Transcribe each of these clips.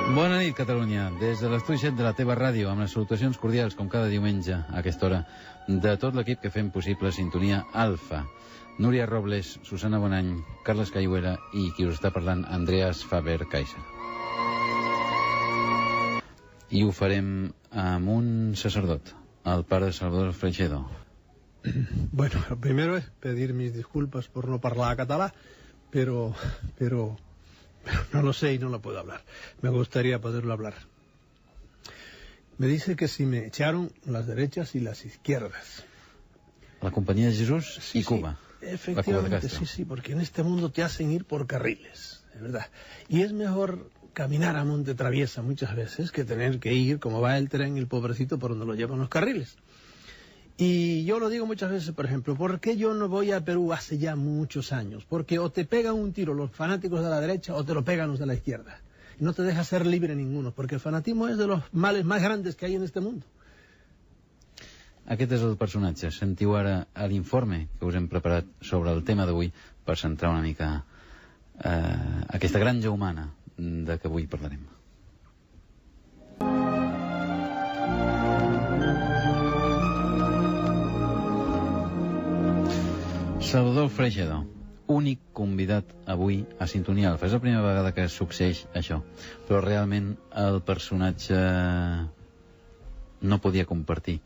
Bona nit, Catalunya. Des de l'estudi 7 de la teva ràdio, amb les salutacions cordials, com cada diumenge a aquesta hora, de tot l'equip que fem possible Sintonia Alfa. Núria Robles, Susana Bonany, Carles Cayuela i qui us està parlant, Andreas Faber-Kaiser. I ho farem amb un sacerdot, el pare Salvador Freixedo. Bueno, lo primero es pedir mis disculpas por no hablar catalán, pero no lo sé y no lo puedo hablar. Me gustaría poderlo hablar. Me dice que si me echaron las derechas y las izquierdas. La Compañía de Jesús y Cuba. Sí, efectivamente, sí, porque en este mundo te hacen ir por carriles, de verdad. Y es mejor caminar a monte traviesa muchas veces que tener que ir, como va el tren, el pobrecito, por donde lo llevan los carriles. Y yo lo digo muchas veces, por ejemplo, ¿por qué yo no voy a Perú hace ya muchos años? Porque o te pegan un tiro los fanáticos de la derecha o te lo pegan los de la izquierda. Y no te deja ser libre ninguno, porque el fanatismo es de los males más grandes que hay en este mundo. Aquest és el personatge. Sentiu ara l'informe que us hem preparat sobre el tema d'avui per centrar una mica aquesta granja humana de què avui parlarem. Salvador Freixedo, únic convidat avui a Sintonia Alfa. És la primera vegada que succeeix això, però realment el personatge no podia compartir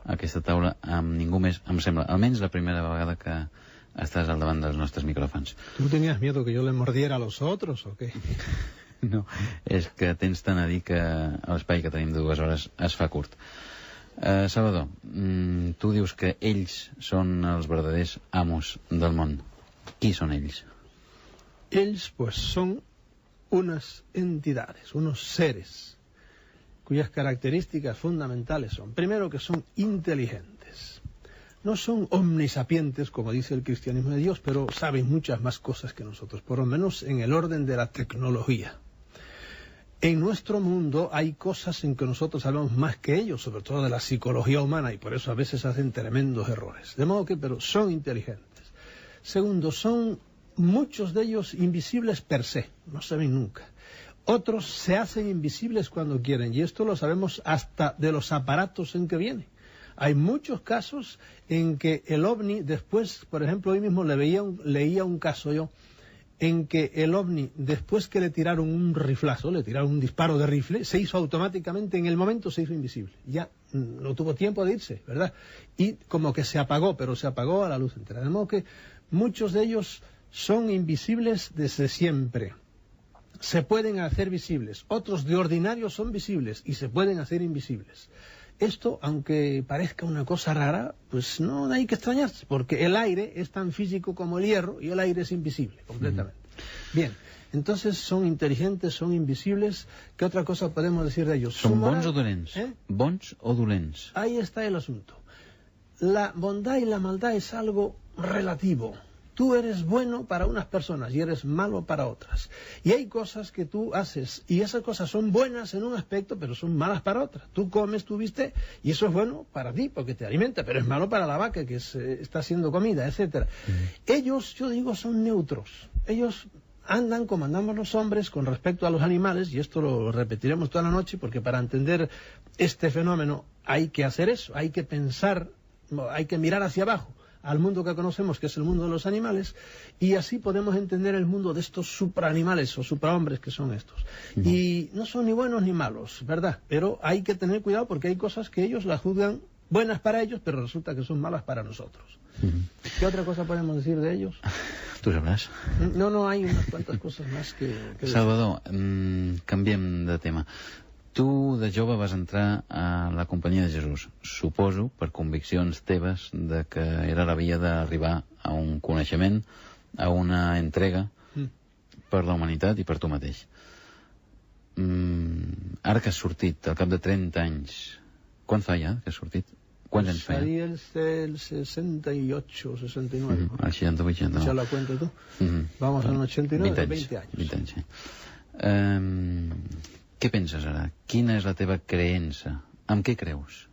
aquesta taula amb ningú més, em sembla, almenys la primera vegada que estàs al davant dels nostres micròfons. ¿Tú tenías miedo que yo le mordiera a los otros o qué? No, és que tens tant a dir que l'espai que tenim de 2 hores es fa curt. Salvador, tu dius que ells són els verdaders amos del món. Qui són ells? Ells, pues, son unas entidades, unos seres, cuyas características fundamentales son, primero, que son inteligentes. No son omnisapientes, como dice el cristianismo de Dios, pero saben muchas más cosas que nosotros, por lo menos en el orden de la tecnología. En nuestro mundo hay cosas en que nosotros sabemos más que ellos, sobre todo de la psicología humana, y por eso a veces hacen tremendos errores. De modo que, pero son inteligentes. Segundo, son muchos de ellos invisibles per se, no se ven nunca. Otros se hacen invisibles cuando quieren, y esto lo sabemos hasta de los aparatos en que viene. Hay muchos casos en que el OVNI después, por ejemplo, hoy mismo leía un caso yo, en que el OVNI, después que le tiraron un riflazo, le tiraron un disparo de rifle, se hizo automáticamente, en el momento se hizo invisible. Ya no tuvo tiempo de irse, ¿verdad? Y como que se apagó, pero se apagó a la luz entera. De modo que muchos de ellos son invisibles desde siempre. Se pueden hacer visibles. Otros de ordinario son visibles y se pueden hacer invisibles. Esto, aunque parezca una cosa rara, pues no hay que extrañarse, porque el aire es tan físico como el hierro y el aire es invisible completamente. Bien, entonces son inteligentes, son invisibles. ¿Qué otra cosa podemos decir de ellos? ¿Son bons o dolents? Bons o dolents? Ahí está el asunto. La bondad y la maldad es algo relativo. Tú eres bueno para unas personas y eres malo para otras. Y hay cosas que tú haces y esas cosas son buenas en un aspecto, pero son malas para otras. Tú comes tu bistec y eso es bueno para ti porque te alimenta, pero es malo para la vaca que está haciendo comida, etcétera. Ellos, yo digo, son neutros. Ellos andan como andamos los hombres con respecto a los animales, y esto lo repetiremos toda la noche porque para entender este fenómeno hay que hacer eso, hay que pensar, hay que mirar hacia abajo al mundo que conocemos, que es el mundo de los animales, y así podemos entender el mundo de estos supraanimales o suprahombres que son estos. Y no son ni buenos ni malos, ¿verdad? Pero hay que tener cuidado porque hay cosas que ellos las juzgan buenas para ellos, pero resulta que son malas para nosotros. ¿Qué otra cosa podemos decir de ellos? Tu sabràs. No, hay unas cuantas cosas más que Salvador, canviem de tema. Tu, de jove, vas entrar a la Companyia de Jesús, suposo, per conviccions teves de que era la via d'arribar a un coneixement, a una entrega per la humanitat i per tu mateix. Ara que has sortit, al cap de 30 anys, quan fa ja que has sortit? Quants anys feia? Salí el 68, 69. El 68, 69. ¿Ya la cuenta tú? Vamos al 89, 20 años. 20 anys, sí. Què penses ara? Quina és la teva creença? Amb què creus?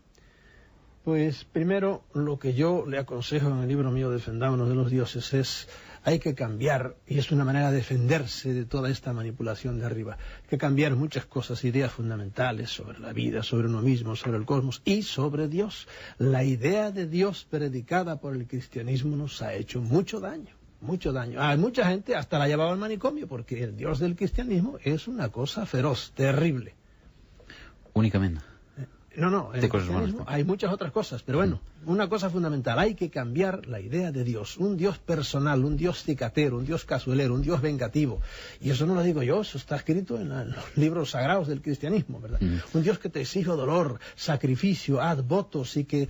Pues primero, lo que yo le aconsejo en el libro mío Defendámonos de los Dioses es hay que cambiar, y es una manera de defenderse de toda esta manipulación de arriba, hay que cambiar muchas cosas, ideas fundamentales sobre la vida, sobre uno mismo, sobre el cosmos y sobre Dios. La idea de Dios predicada por el cristianismo nos ha hecho mucho daño. Mucho daño. Hay mucha gente hasta la llevaba al manicomio porque el Dios del cristianismo es una cosa feroz, terrible. Únicamente. No, en el cristianismo hay muchas otras cosas, pero bueno, una cosa fundamental, hay que cambiar la idea de Dios, un Dios personal, un Dios cicatero, un Dios casuelero, un Dios vengativo, y eso no lo digo yo, eso está escrito en los libros sagrados del cristianismo, ¿verdad? Un Dios que te exige dolor, sacrificio, haz votos, y que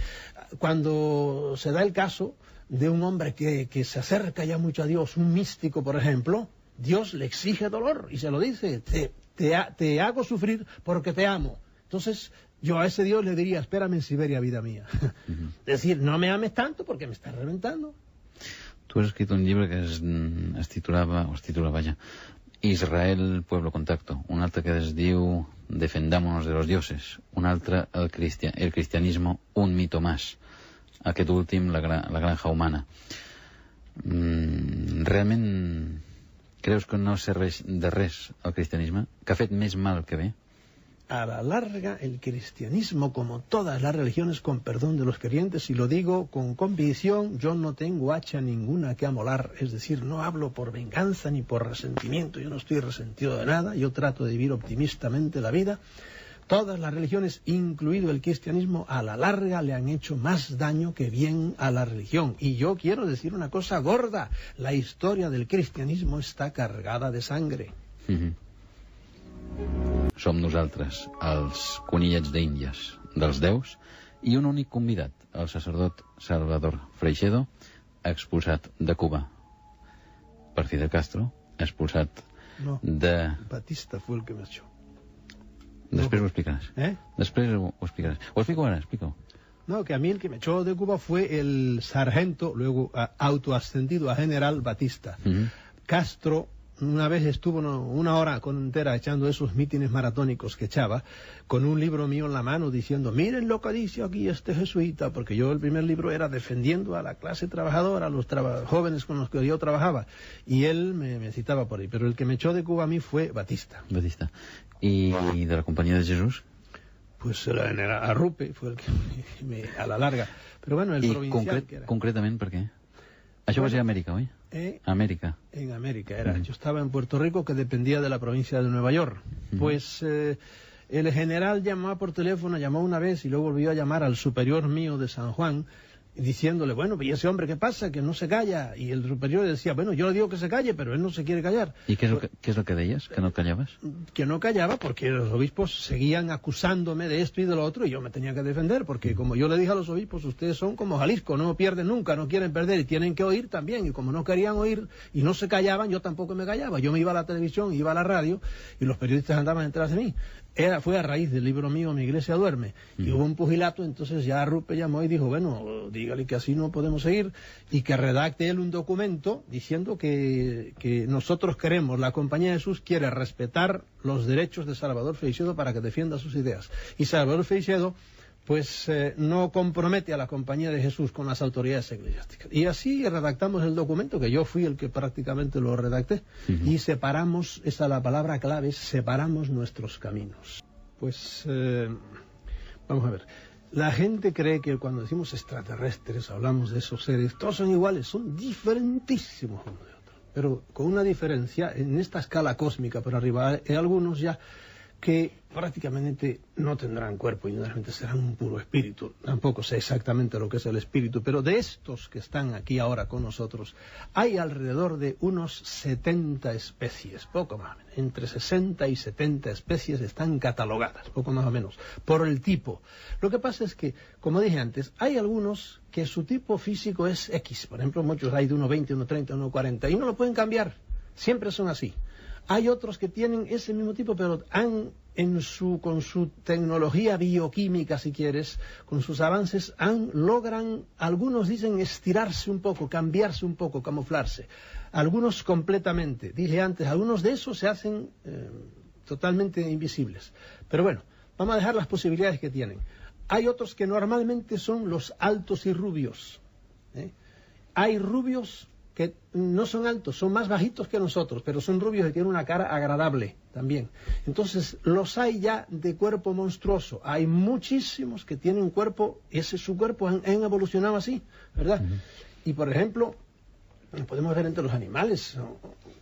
cuando se da el caso de un hombre que se acerca ya mucho a Dios, un místico, por ejemplo, Dios le exige dolor y se lo dice, te hago sufrir porque te amo. Entonces, yo a ese Dios le diría, espérame en Siberia, vida mía. Es decir, no me ames tanto porque me estás reventando. Tu has escrit un llibre que es titula, vaja, Israel, Pueblo Contacto. Un altre que es diu Defendámonos de los dioses. Un altre, el cristianismo, un mito más. Aquest últim, la granja humana. Realment creus que no serveix de res el cristianisme? Que ha fet més mal que bé? A la larga, el cristianismo, como todas las religiones, con perdón de los creyentes, y lo digo con convicción, yo no tengo hacha ninguna que amolar, es decir, no hablo por venganza ni por resentimiento, yo no estoy resentido de nada, yo trato de vivir optimistamente la vida. Todas las religiones, incluido el cristianismo, a la larga le han hecho más daño que bien a la religión. Y yo quiero decir una cosa gorda, la historia del cristianismo está cargada de sangre. Som nosaltres, els conillets d'Índies, dels déus, i un únic convidat, el sacerdot Salvador Freixedo, expulsat de Cuba. Per Fidel Castro, expulsat de... Batista fue el que me echó. Després ho explicaràs. Després ho explicaràs. Ho explico ara, explico. No, que a mí el que me echó de Cuba fue el sargento, luego autoascendido a general Batista. Castro una vez estuvo una hora entera echando esos mítines maratónicos que echaba, con un libro mío en la mano diciendo, miren lo que dice aquí este jesuita, porque yo el primer libro era defendiendo a la clase trabajadora, a los jóvenes con los que yo trabajaba, y él me citaba por ahí, pero el que me echó de Cuba a mí fue Batista. ¿Y de la Compañía de Jesús? Pues a Rupe fue el que a la larga, pero bueno, el provincial que era. Concretamente, ¿por qué? Això va ser a Amèrica, oi? Amèrica. En América era. Yo estaba en Puerto Rico, que dependía de la provincia de Nueva York. Pues el general llamó por teléfono, llamó una vez y luego volvió a llamar al superior mío de San Juan, diciéndole, bueno, ¿y ese hombre qué pasa? Que no se calla. Y el superior le decía, bueno, yo le digo que se calle, pero él no se quiere callar. ¿Y qué es lo que decías? ¿Que no callabas? Que no callaba porque los obispos seguían acusándome de esto y de lo otro y yo me tenía que defender, porque como yo le dije a los obispos, ustedes son como Jalisco, no pierden nunca, no quieren perder y tienen que oír también. Y como no querían oír y no se callaban, yo tampoco me callaba. Yo me iba a la televisión, iba a la radio y los periodistas andaban detrás de mí. Fue a raíz del libro mío, Mi Iglesia Duerme, y hubo un pugilato. Entonces ya Rupe llamó y dijo, bueno, dígale que así no podemos seguir y que redacte él un documento diciendo que nosotros queremos, la Compañía de Jesús quiere respetar los derechos de Salvador Freixedo para que defienda sus ideas. Y Salvador Freixedo pues no compromete a la Compañía de Jesús con las autoridades eclesiásticas. Y así redactamos el documento, que yo fui el que prácticamente lo redacté, y separamos, esa es la palabra clave, separamos nuestros caminos. Pues, vamos a ver, la gente cree que cuando decimos extraterrestres, hablamos de esos seres, todos son iguales, son diferentísimos uno de otro, pero con una diferencia en esta escala cósmica por arriba. Hay algunos ya que prácticamente no tendrán cuerpo y realmente serán un puro espíritu. Tampoco sé exactamente lo que es el espíritu, pero de estos que están aquí ahora con nosotros, hay alrededor de unos 70 especies, poco más o menos, entre 60 y 70 especies están catalogadas, poco más o menos, por el tipo. Lo que pasa es que, como dije antes, hay algunos que su tipo físico es X, por ejemplo, muchos hay de 1,20, 1,30, 1,40, y no lo pueden cambiar, siempre son así. Hay otros que tienen ese mismo tipo, pero con su tecnología bioquímica, si quieres, con sus avances, logran, algunos dicen estirarse un poco, cambiarse un poco, camuflarse. Algunos completamente. Dije antes, algunos de esos se hacen totalmente invisibles. Pero bueno, vamos a dejar las posibilidades que tienen. Hay otros que normalmente son los altos y rubios. Hay rubios que no son altos, son más bajitos que nosotros, pero son rubios y tienen una cara agradable también. Entonces, los hay ya de cuerpo monstruoso. Hay muchísimos que tienen cuerpo, ese es su cuerpo, han evolucionado así, ¿verdad? Y, por ejemplo, podemos ver entre los animales,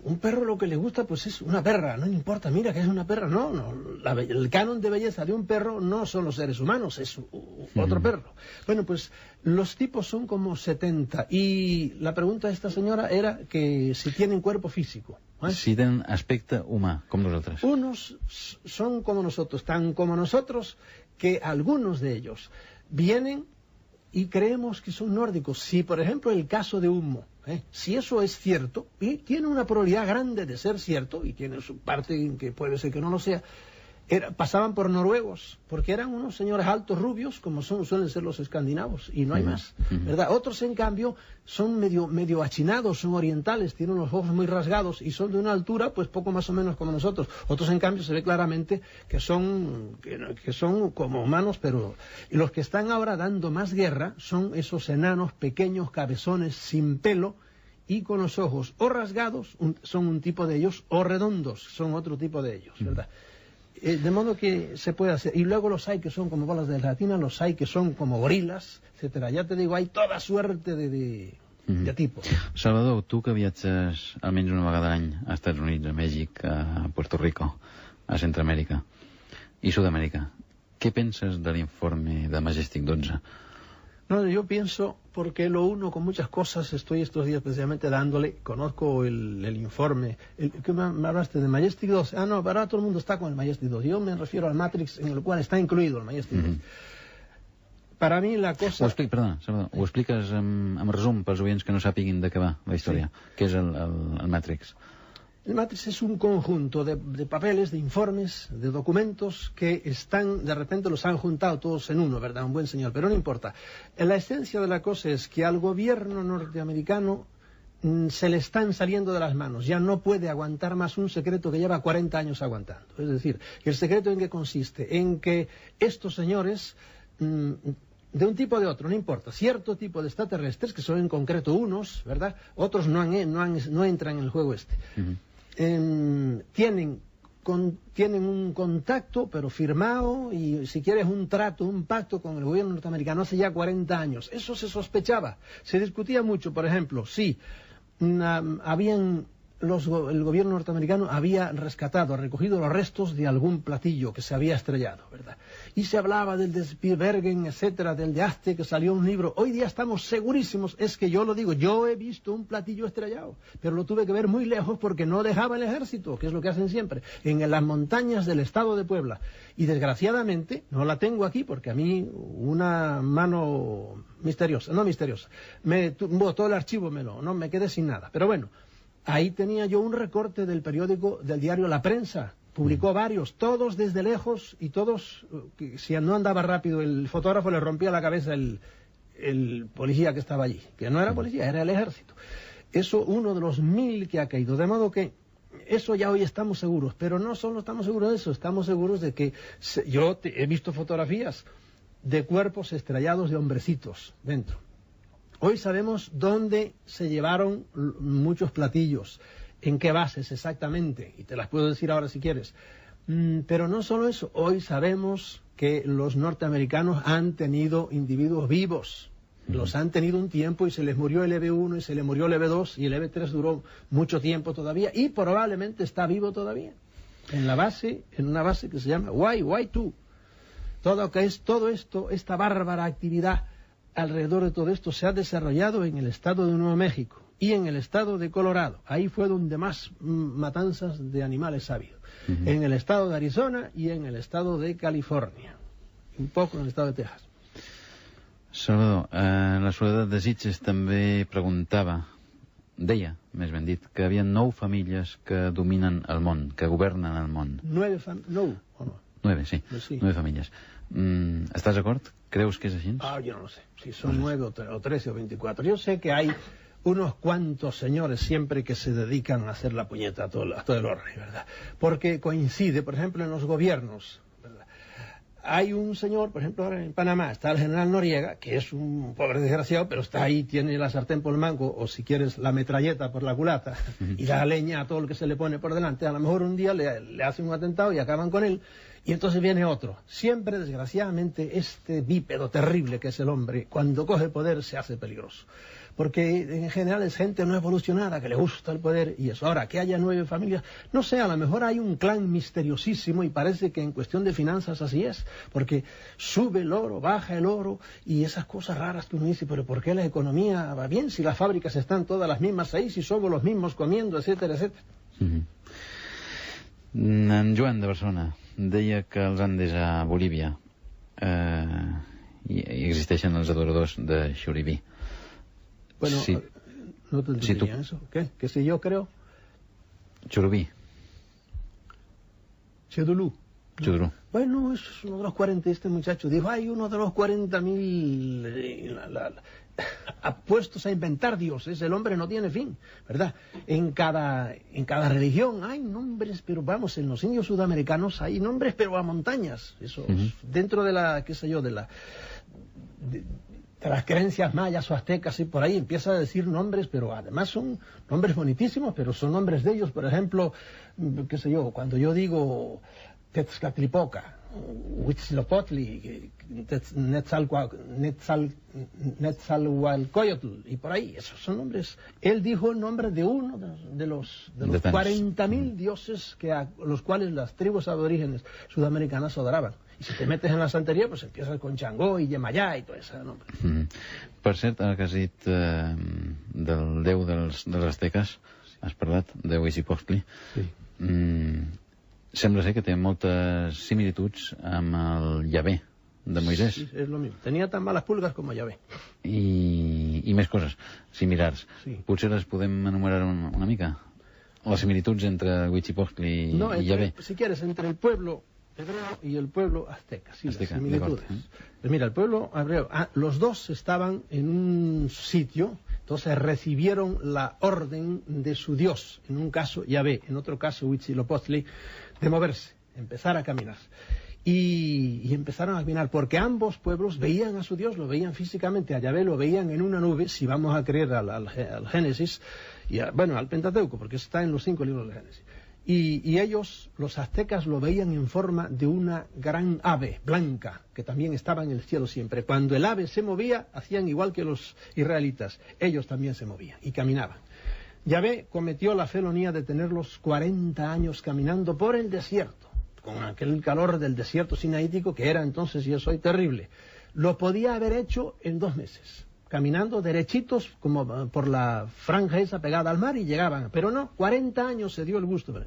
un perro lo que le gusta pues es una perra, no importa, mira que es una perra, el canon de belleza de un perro no son los seres humanos, es otro perro. Bueno, pues los tipos son como 70, y la pregunta de esta señora era que si tienen cuerpo físico. Si tienen aspecte humà, com nosaltres. Unos son como nosotros, tan como nosotros, que algunos de ellos vienen y creemos que son nórdicos. Si, por ejemplo, el caso de Humo, si eso es cierto, y tiene una probabilidad grande de ser cierto, y tiene su parte en que puede ser que no lo sea, pasaban por noruegos, porque eran unos señores altos, rubios, como suelen ser los escandinavos, y no hay más, ¿verdad? Otros, en cambio, son medio achinados, son orientales, tienen los ojos muy rasgados, y son de una altura, pues poco más o menos como nosotros. Otros, en cambio, se ve claramente que son como humanos, pero los que están ahora dando más guerra son esos enanos pequeños, cabezones, sin pelo, y con los ojos o rasgados, son un tipo de ellos, o redondos, son otro tipo de ellos, ¿verdad? De modo que se puede hacer. Y luego los hay que son como bolas de gelatina, los hay que son como gorilas, etcétera. Ya te digo, hay toda suerte de tipus. Salvador, tu que viatges almenys una vegada a l'any a Estats Units, a Mèxic, a Puerto Rico, a Centroamèrica i Sud-amèrica, què penses de l'informe de Majestic 12? No, yo pienso, porque lo uno con muchas cosas, estoy estos días precisamente dándole, conozco el informe, ¿qué me hablaste de Majestic 2? Ah, no, para todo el mundo está con el Majestic 2, yo me refiero al Matrix, en el cual está incluido el Majestic 2. Para mí la cosa... Perdona, Salvador, ho expliques en resum pels oients que no sàpiguin de què va la història, què és el Matrix. El Matrix es un conjunto de papeles, de informes, de documentos que están, de repente los han juntado todos en uno, ¿verdad? Un buen señor, pero no importa. La esencia de la cosa es que al gobierno norteamericano se le están saliendo de las manos, ya no puede aguantar más un secreto que lleva 40 años aguantando. Es decir, ¿el secreto en qué consiste? En que estos señores... de un tipo o de otro, no importa, cierto tipo de extraterrestres, que son en concreto unos, ¿verdad? Otros no entran en el juego este. Tienen un contacto, pero firmado, y si quieres un trato, un pacto con el gobierno norteamericano hace ya 40 años. Eso se sospechaba, se discutía mucho, por ejemplo, si el gobierno norteamericano había recogido los restos de algún platillo que se había estrellado, ¿verdad? Y se hablaba del de Spielbergen, etcétera, del de Aste, que salió un libro. Hoy día estamos segurísimos, es que yo lo digo, yo he visto un platillo estrellado, pero lo tuve que ver muy lejos porque no dejaba el ejército, que es lo que hacen siempre, en las montañas del estado de Puebla. Y desgraciadamente, no la tengo aquí porque a mí una mano todo el archivo no me quedé sin nada, pero bueno. Ahí tenía yo un recorte del periódico, del diario La Prensa. Publicó varios, todos desde lejos, y todos, si no andaba rápido el fotógrafo, le rompía la cabeza el policía que estaba allí. Que no era policía, era el ejército. Eso, uno de los 1000 que ha caído. De modo que eso ya hoy estamos seguros. Pero no solo estamos seguros de eso, estamos seguros de que... Yo he visto fotografías de cuerpos estrellados de hombrecitos dentro. Hoy sabemos dónde se llevaron muchos platillos, en qué bases exactamente, y te las puedo decir ahora si quieres. Pero no solo eso, hoy sabemos que los norteamericanos han tenido individuos vivos, los han tenido un tiempo y se les murió el EB1 y se les murió el EB2 y el EB3 duró mucho tiempo todavía y probablemente está vivo todavía, en una base que se llama Y2. Todo esto, esta bárbara actividad alrededor de todo esto se ha desarrollado en el estado de Nuevo México y en el estado de Colorado. Ahí fue donde más matanzas de animales ha habido. En el estado de Arizona y en el estado de California. Un poco en el estado de Texas. Salvador, la Soledat de Sitges també deia, més ben dit, que hi havia 9 famílies que dominen el món, que governen el món. 9 o no? 9, sí. 9 famílies. ¿Estás de acuerdo? ¿Crees que es así? Yo no lo sé. Si son 9 o 13 o 24. Yo sé que hay unos cuantos señores siempre que se dedican a hacer la puñeta a todo el orden, ¿verdad? Porque coincide, por ejemplo, en los gobiernos, ¿verdad? hay un señor, por ejemplo, ahora en Panamá está el general Noriega, que es un pobre desgraciado, pero está ahí, tiene la sartén por el mango, o si quieres la metralleta por la culata, y da leña a todo lo que se le pone por delante. A lo mejor un día le hacen un atentado y acaban con él, y entonces viene otro. Siempre, desgraciadamente, este bípedo terrible que es el hombre, cuando coge poder se hace peligroso. Porque en general es gente no evolucionada, que le gusta el poder y eso. Ahora, que haya 9 familias, no sé, a lo mejor hay un clan misteriosísimo y parece que en cuestión de finanzas así es, porque sube el oro, baja el oro y esas cosas raras que uno dice, pero ¿por qué la economía va bien si las fábricas están todas las mismas ahí, si somos los mismos comiendo, etcétera, etcétera? En Joan de Barcelona deia que als Andes a Bolívia hi existeixen els adoradors de Xuribí. Bueno, sí. ¿no te entendería eso? ¿Qué? ¿Que si yo creo? Churubí. Chedulú. Chudurú. Bueno, es uno de los 40, este muchacho dijo, hay uno de los 40.000 apuestos a inventar dioses, el hombre no tiene fin, ¿verdad? En cada religión hay nombres, pero vamos, en los indios sudamericanos hay nombres, pero a montañas, eso, dentro de la, qué sé yo, de las creencias mayas o aztecas y por ahí empieza a decir nombres, pero además son nombres bonitísimos, pero son nombres de ellos. Por ejemplo, qué sé yo, cuando yo digo Tezcatlipoca, Huitzilopochtli, Nezahualcóyotl y por ahí, esos son nombres. Él dijo el nombre de uno de los 40.000 dioses a los cuales las tribus aborígenes sudamericanas adoraban. I si te metes en la santeria, pues empiezas con Xangó i Yemayà i tot això, no? Per cert, ara que has dit del déu dels azteques, has parlat de Huitzilopochtli. Sí. Sembla ser que té moltes similituds amb el Yahvé de Moisès. Sí, és lo mismo. Tenia tan malas pulgas com Yahvé. I més coses similars. Sí. Potser les podem enumerar una mica? Les similituds entre Huitzilopochtli i Yahvé. Si quieres, entre el pueblo hebreo y el pueblo azteca, sí, azteca, las similitudes. Pues mira, el pueblo hebreo, los dos estaban en un sitio, entonces recibieron la orden de su Dios, en un caso Yahvé, en otro caso Huitzilopochtli, de moverse, empezar a caminar. Y empezaron a caminar, porque ambos pueblos veían a su Dios, lo veían físicamente, a Yahvé lo veían en una nube, si vamos a creer al Génesis, y al Pentateuco, porque está en los 5 libros del Génesis. Y ellos, los aztecas, lo veían en forma de una gran ave blanca, que también estaba en el cielo siempre. Cuando el ave se movía, hacían igual que los israelitas. Ellos también se movían y caminaban. Yahvé cometió la felonía de tenerlos 40 años caminando por el desierto, con aquel calor del desierto sinaítico, que era entonces, y eso es terrible. Lo podía haber hecho en 2 meses. Caminando derechitos como por la franja esa pegada al mar y llegaban, pero no, 40 años se dio el gusto.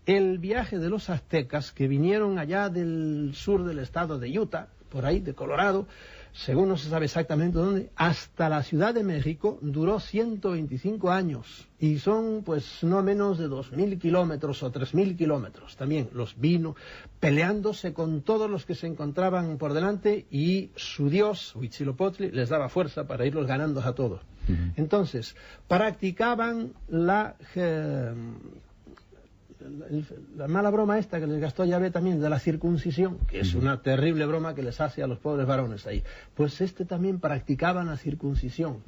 El viaje de los aztecas que vinieron allá del sur del estado de Utah, por ahí de Colorado, según no se sabe exactamente dónde, hasta la Ciudad de México duró 125 años y son pues no menos de 2.000 kilómetros o 3.000 kilómetros. También los vino peleándose con todos los que se encontraban por delante y su dios, Huitzilopochtli, les daba fuerza para irlos ganando a todos. Entonces, practicaban la mala broma esta que les gastó Yahvé también de la circuncisión, que es una terrible broma que les hace a los pobres varones ahí. Pues también practicaban la circuncisión.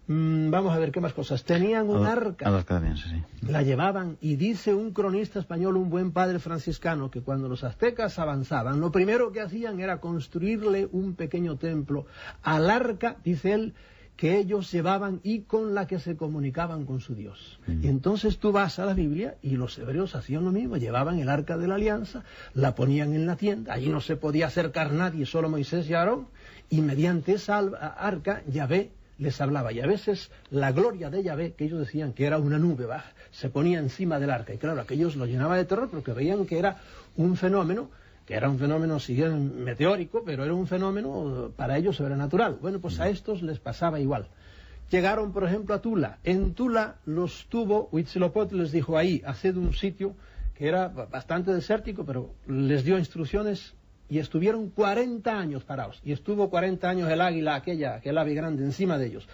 Vamos a ver qué más cosas. Tenían un arca, sí. La llevaban, y dice un cronista español, un buen padre franciscano, que cuando los aztecas avanzaban, lo primero que hacían era construirle un pequeño templo al arca, dice él, que ellos llevaban y con la que se comunicaban con su Dios. Y entonces tú vas a la Biblia y los hebreos hacían lo mismo, llevaban el arca de la alianza, la ponían en la tienda, allí no se podía acercar nadie, solo Moisés y Aarón, y mediante esa arca Yahvé les hablaba. Y a veces la gloria de Yahvé, que ellos decían que era una nube baja, se ponía encima del arca, y claro, aquellos lo llenaba de terror porque veían que era un fenómeno, si bien meteórico, pero era un fenómeno para ellos sobrenatural. Bueno, pues a estos les pasaba igual. Llegaron, por ejemplo, a Tula. En Tula los tuvo, Huitzilopochtli les dijo ahí, haced un sitio que era bastante desértico, pero les dio instrucciones y estuvieron 40 años parados. Y estuvo 40 años el águila, aquel ave grande, encima de ellos.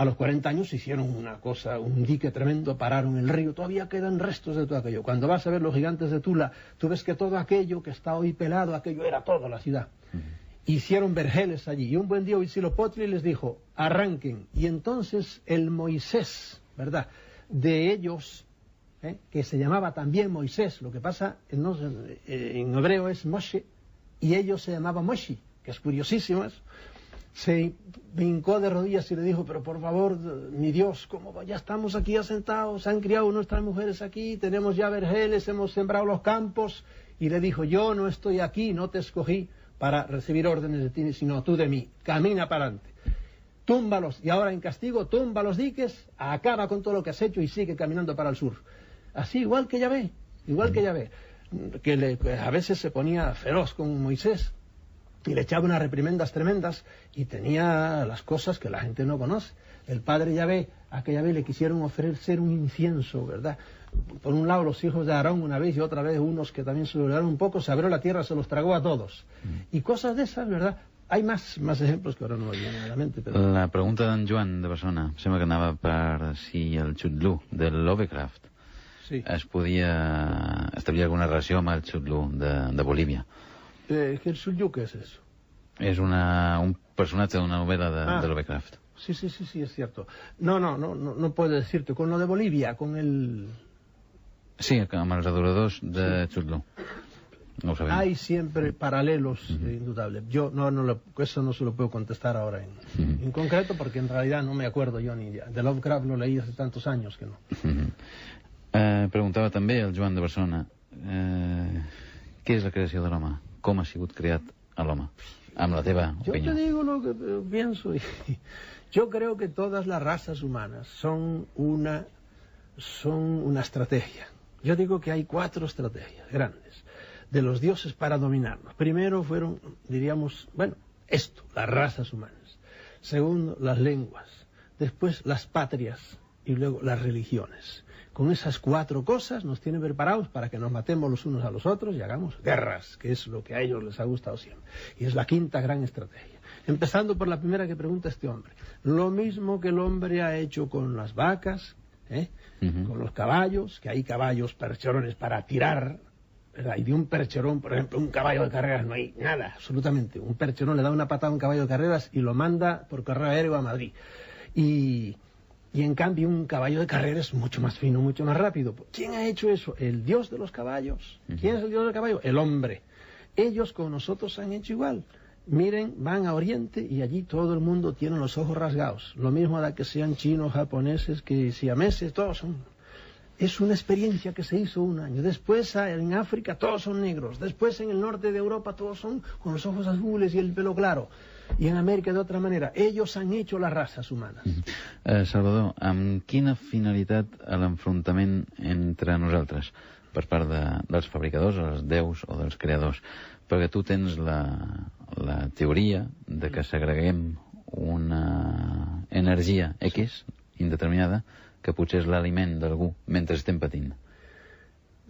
A los 40 años hicieron una cosa, un dique tremendo, pararon el río, todavía quedan restos de todo aquello. Cuando vas a ver los gigantes de Tula, tú ves que todo aquello que está hoy pelado, aquello era toda la ciudad. Hicieron vergeles allí, y un buen día Huitzilopochtli les dijo, arranquen. Y entonces el Moisés, ¿verdad?, de ellos, que se llamaba también Moisés, lo que pasa en hebreo es Moshe, y ellos se llamaban Moshi, que es curiosísimo eso. Se hincó de rodillas y le dijo, pero por favor, mi Dios, ¿cómo ya estamos aquí asentados? Se han criado nuestras mujeres aquí, tenemos ya vergeles, hemos sembrado los campos. Y le dijo, yo no estoy aquí, no te escogí para recibir órdenes de ti, sino tú de mí. Camina para adelante. Túmbalos, y ahora en castigo, tumba los diques, acaba con todo lo que has hecho y sigue caminando para el sur. Así, igual que Yahvé, que a veces se ponía feroz con Moisés, y le echaba unas reprimendas tremendas, y tenía las cosas que la gente no conoce. El padre Yahvé, a que Yahvé le quisieron ofrecer un incienso, ¿verdad? Por un lado los hijos de Aarón una vez, y otra vez unos que también se olvidaron un poco, se abrió la tierra, se los tragó a todos. Y cosas de esas, ¿verdad? Hay más ejemplos que ahora no me vienen a la mente. Però... La pregunta d'en Joan de Barcelona sembla que anava per si el Chudlu de Lovecraft es podia establir alguna relació amb el Chudlu de Bolívia. ¿El Chudlu qué es eso? Es un personaje de una novela de Lovecraft. Sí, es cierto. No puedo decirte. Con lo de Bolivia, con el... Sí, amb els adoradors de Chudlu. No hay siempre paralelos indudables. Yo eso no se lo puedo contestar ahora en concreto, porque en realidad no me acuerdo yo ni de Lovecraft, lo leí hace tantos años que no. Preguntava també el Joan de Barcelona què és la creació de l'home? Com ha sigut creat a l'home? Amb la teva opinió. Yo te digo lo que pienso. Yo creo que todas las razas humanas son una estrategia. Yo digo que hay 4 estrategias grandes de los dioses para dominarnos. Primero fueron, diríamos, las razas humanas. Segundo, las lenguas. Después, las patrias. Y luego, las religiones. Con esas 4 cosas nos tienen preparados para que nos matemos los unos a los otros y hagamos guerras, que es lo que a ellos les ha gustado siempre. Y es la 5ª gran estrategia. Empezando por la primera que pregunta este hombre. Lo mismo que el hombre ha hecho con las vacas, con los caballos, que hay caballos percherones para tirar, ¿verdad? Y de un percherón, por ejemplo, un caballo de carreras no hay nada, absolutamente. Un percherón le da una patada a un caballo de carreras y lo manda por correo aéreo a Madrid. Y en cambio un caballo de carreras es mucho más fino, mucho más rápido. ¿Quién ha hecho eso? El dios de los caballos. ¿Quién es el dios del caballo? El hombre. Ellos con nosotros han hecho igual. Miren, van a Oriente y allí todo el mundo tiene los ojos rasgados. Lo mismo da que sean chinos, japoneses, que siameses, todos son... Es una experiencia que se hizo un año. Después en África todos son negros. Después en el norte de Europa todos son con los ojos azules y el pelo claro. I en Amèrica d'altra manera. Ellos han hecho las razas humanas. Salvador, amb quina finalitat l'enfrontament entre nosaltres per part dels fabricadors, els déus o dels creadors? Perquè tu tens la teoria de que segreguem una energia X indeterminada que potser és l'aliment d'algú mentre estem patint.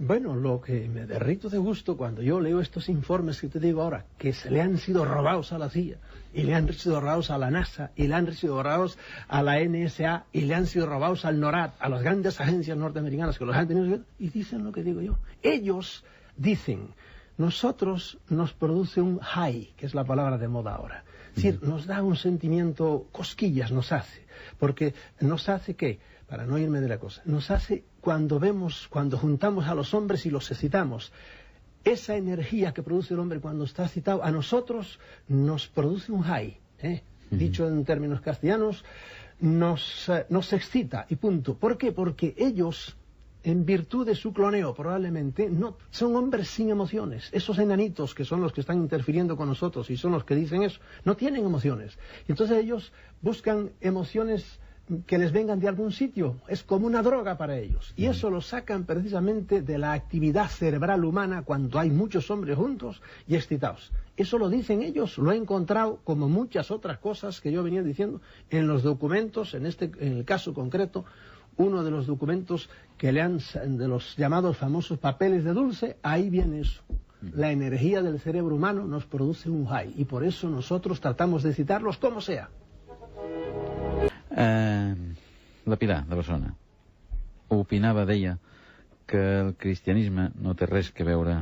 Bueno, lo que me derrito de gusto cuando yo leo estos informes que te digo ahora, que se le han sido robados a la CIA, y le han sido robados a la NASA, y le han sido robados a la NSA, y le han sido robados al NORAD, a las grandes agencias norteamericanas que los han tenido, y dicen lo que digo yo. Ellos dicen, nosotros nos produce un high, que es la palabra de moda ahora. Es decir, nos da un sentimiento, cosquillas nos hace, porque nos hace ¿qué? Para no irme de la cosa, nos hace cuando juntamos a los hombres y los excitamos. Esa energía que produce el hombre cuando está excitado, a nosotros nos produce un high, dicho en términos castellanos, nos excita y punto. ¿Por qué? Porque ellos, en virtud de su cloneo probablemente, no son hombres sin emociones. Esos enanitos que son los que están interfiriendo con nosotros y son los que dicen eso, no tienen emociones. Y entonces ellos buscan emociones que les vengan de algún sitio, es como una droga para ellos, y eso lo sacan precisamente de la actividad cerebral humana cuando hay muchos hombres juntos y excitados. Eso lo dicen ellos, lo he encontrado como muchas otras cosas que yo venía diciendo en los documentos, en el caso concreto, uno de los documentos que de los llamados famosos papeles de Dulce, ahí viene eso. La energía del cerebro humano nos produce un high, y por eso nosotros tratamos de excitarlos como sea. La Pilar, de Barcelona, opinava, deia, que el cristianisme no té res que veure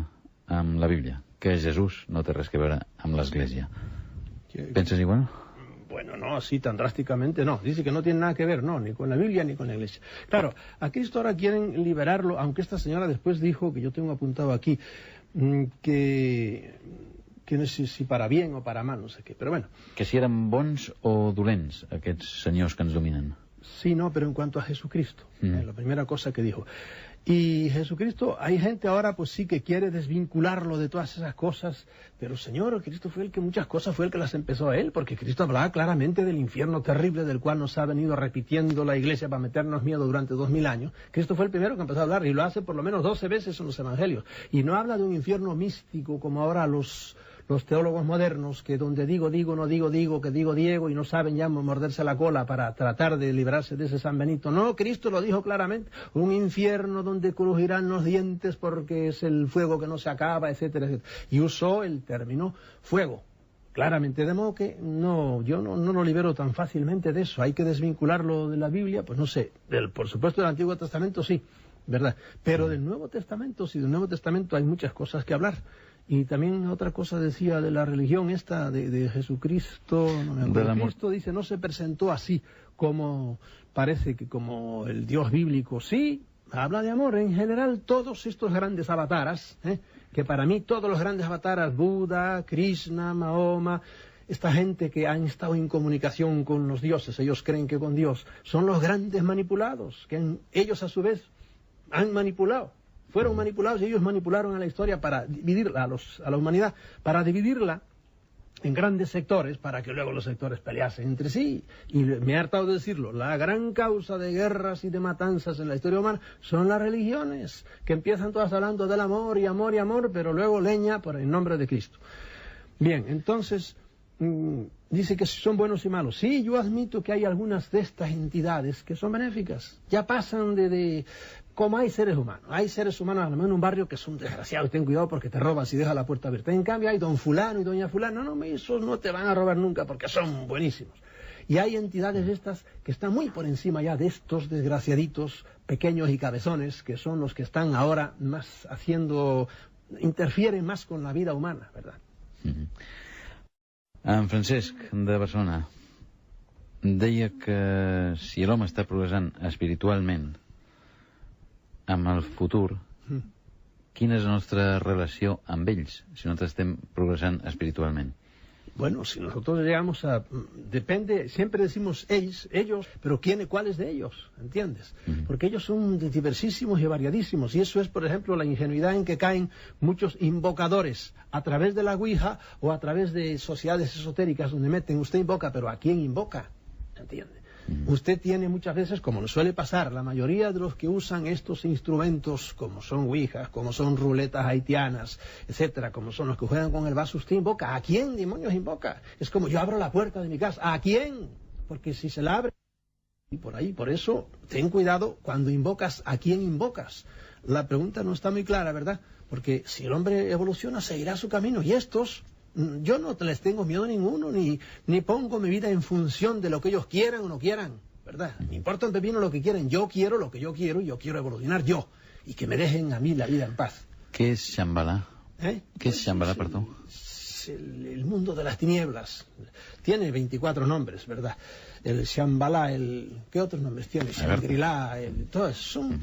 amb la Bíblia, que Jesús no té res que veure amb l'Església. ¿Piensas igual? Bueno, no, así tan drásticamente no. Dice que no tiene nada que ver, no, ni con la Biblia ni con la Iglesia. Claro, a Cristo ahora quieren liberarlo, aunque esta señora después dijo, que yo tengo apuntado aquí, que no sé si para bien o para mal, no sé qué, pero bueno. Que si eren bons o dolents, aquests senyors que ens dominen. Sí, no, pero en cuanto a Jesucristo, la primera cosa que dijo. Y Jesucristo, hay gente ahora pues sí que quiere desvincularlo de todas esas cosas, pero Señor, Cristo fue el que muchas cosas fue el que las empezó a él, porque Cristo hablaba claramente del infierno terrible del cual nos ha venido repitiendo la Iglesia para meternos miedo durante 2000 años. Cristo fue el primero que empezó a hablar y lo hace por lo menos 12 veces en los evangelios. Y no habla de un infierno místico como ahora los teólogos modernos, que donde digo, no digo, que digo Diego, y no saben ya morderse la cola para tratar de librarse de ese San Benito. No, Cristo lo dijo claramente, un infierno donde crujirán los dientes porque es el fuego que no se acaba, etcétera, etcétera. Y usó el término fuego, claramente, de modo que yo no lo libero tan fácilmente de eso. Hay que desvincularlo de la Biblia, pues no sé, por supuesto del Antiguo Testamento sí, ¿verdad? Pero del Nuevo Testamento, sí, del Nuevo Testamento hay muchas cosas que hablar. Y también otra cosa decía de la religión esta de Jesucristo. Cristo dice, no se presentó así como parece que como el Dios bíblico. Sí, habla de amor. En general, todos estos grandes avataras, que para mí todos los grandes avataras, Buda, Krishna, Mahoma, esta gente que han estado en comunicación con los dioses, ellos creen que con Dios, son los grandes manipulados, que ellos a su vez han manipulado. Fueron manipulados y ellos manipularon a la historia para dividirla, a la humanidad, para dividirla en grandes sectores, para que luego los sectores peleasen entre sí. Y me he hartado de decirlo, la gran causa de guerras y de matanzas en la historia humana son las religiones, que empiezan todas hablando del amor y amor y amor, pero luego leña por el nombre de Cristo. Bien, entonces, dice que son buenos y malos. Sí, yo admito que hay algunas de estas entidades que son benéficas. Ya pasan como hay seres humanos. Hay seres humanos, a lo mejor en un barrio, que son desgraciados y ten cuidado porque te roban si dejas la puerta abierta. En cambio hay don fulano y doña fulano. No, esos no te van a robar nunca porque son buenísimos. Y hay entidades estas que están muy por encima ya de estos desgraciaditos pequeños y cabezones, que son los que están ahora más interfieren más con la vida humana, ¿verdad? En Francesc, de Barcelona, deia que si l'home està progressant espiritualment amb el futur, quina és la nostra relació amb ells, si nosaltres estem progressant espiritualment? Bueno, si nosotros llegamos depende, siempre decimos ellos, pero ¿cuáles de ellos? ¿Entiendes? Porque ellos son diversísimos y variadísimos, y eso es, por ejemplo, la ingenuidad en que caen muchos invocadores a través de la Ouija o a través de sociedades esotéricas donde usted invoca, pero ¿a quién invoca? ¿Entiende? Usted tiene muchas veces, como nos suele pasar, la mayoría de los que usan estos instrumentos, como son ouijas, como son ruletas haitianas, etcétera, como son los que juegan con el vaso, usted invoca. ¿A quién demonios invoca? Es como yo abro la puerta de mi casa. ¿A quién? Porque si se la abre y por ahí, por eso, ten cuidado cuando invocas, ¿a quién invocas? La pregunta no está muy clara, ¿verdad? Porque si el hombre evoluciona, seguirá su camino, y estos, yo no les tengo miedo a ninguno, ni pongo mi vida en función de lo que ellos quieran o no quieran, ¿verdad? Me importa un pepino lo que quieren. Yo quiero lo que yo quiero y yo quiero evolucionar yo, y que me dejen a mí la vida en paz. ¿Qué es Shambhala? ¿Qué es Shambhala, perdón? El mundo de las tinieblas. Tiene 24 nombres, ¿verdad? El Shambhala, ¿qué otros nombres tiene? Shangri-La, todos son...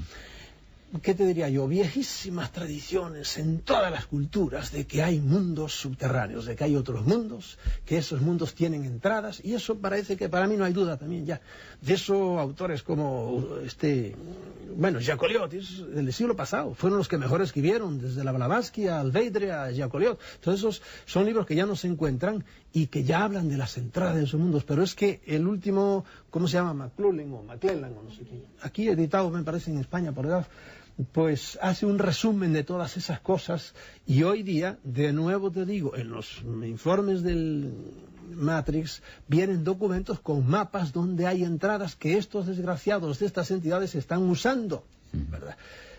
¿Qué te diría yo? Viejísimas tradiciones en todas las culturas de que hay mundos subterráneos, de que hay otros mundos, que esos mundos tienen entradas, y eso parece que para mí no hay duda también ya. De eso autores como Jacques del siglo pasado, fueron los que mejor escribieron, desde la Blavatsky al Veidre a Jacques. Todos esos son libros que ya no se encuentran y que ya hablan de las entradas de esos mundos, pero es que el último, ¿cómo se llama? McClellan o no sé qué, aquí editado me parece en España por edad, pues hace un resumen de todas esas cosas, y hoy día, de nuevo te digo, en los informes del Matrix vienen documentos con mapas donde hay entradas que estos desgraciados de estas entidades están usando, ¿verdad?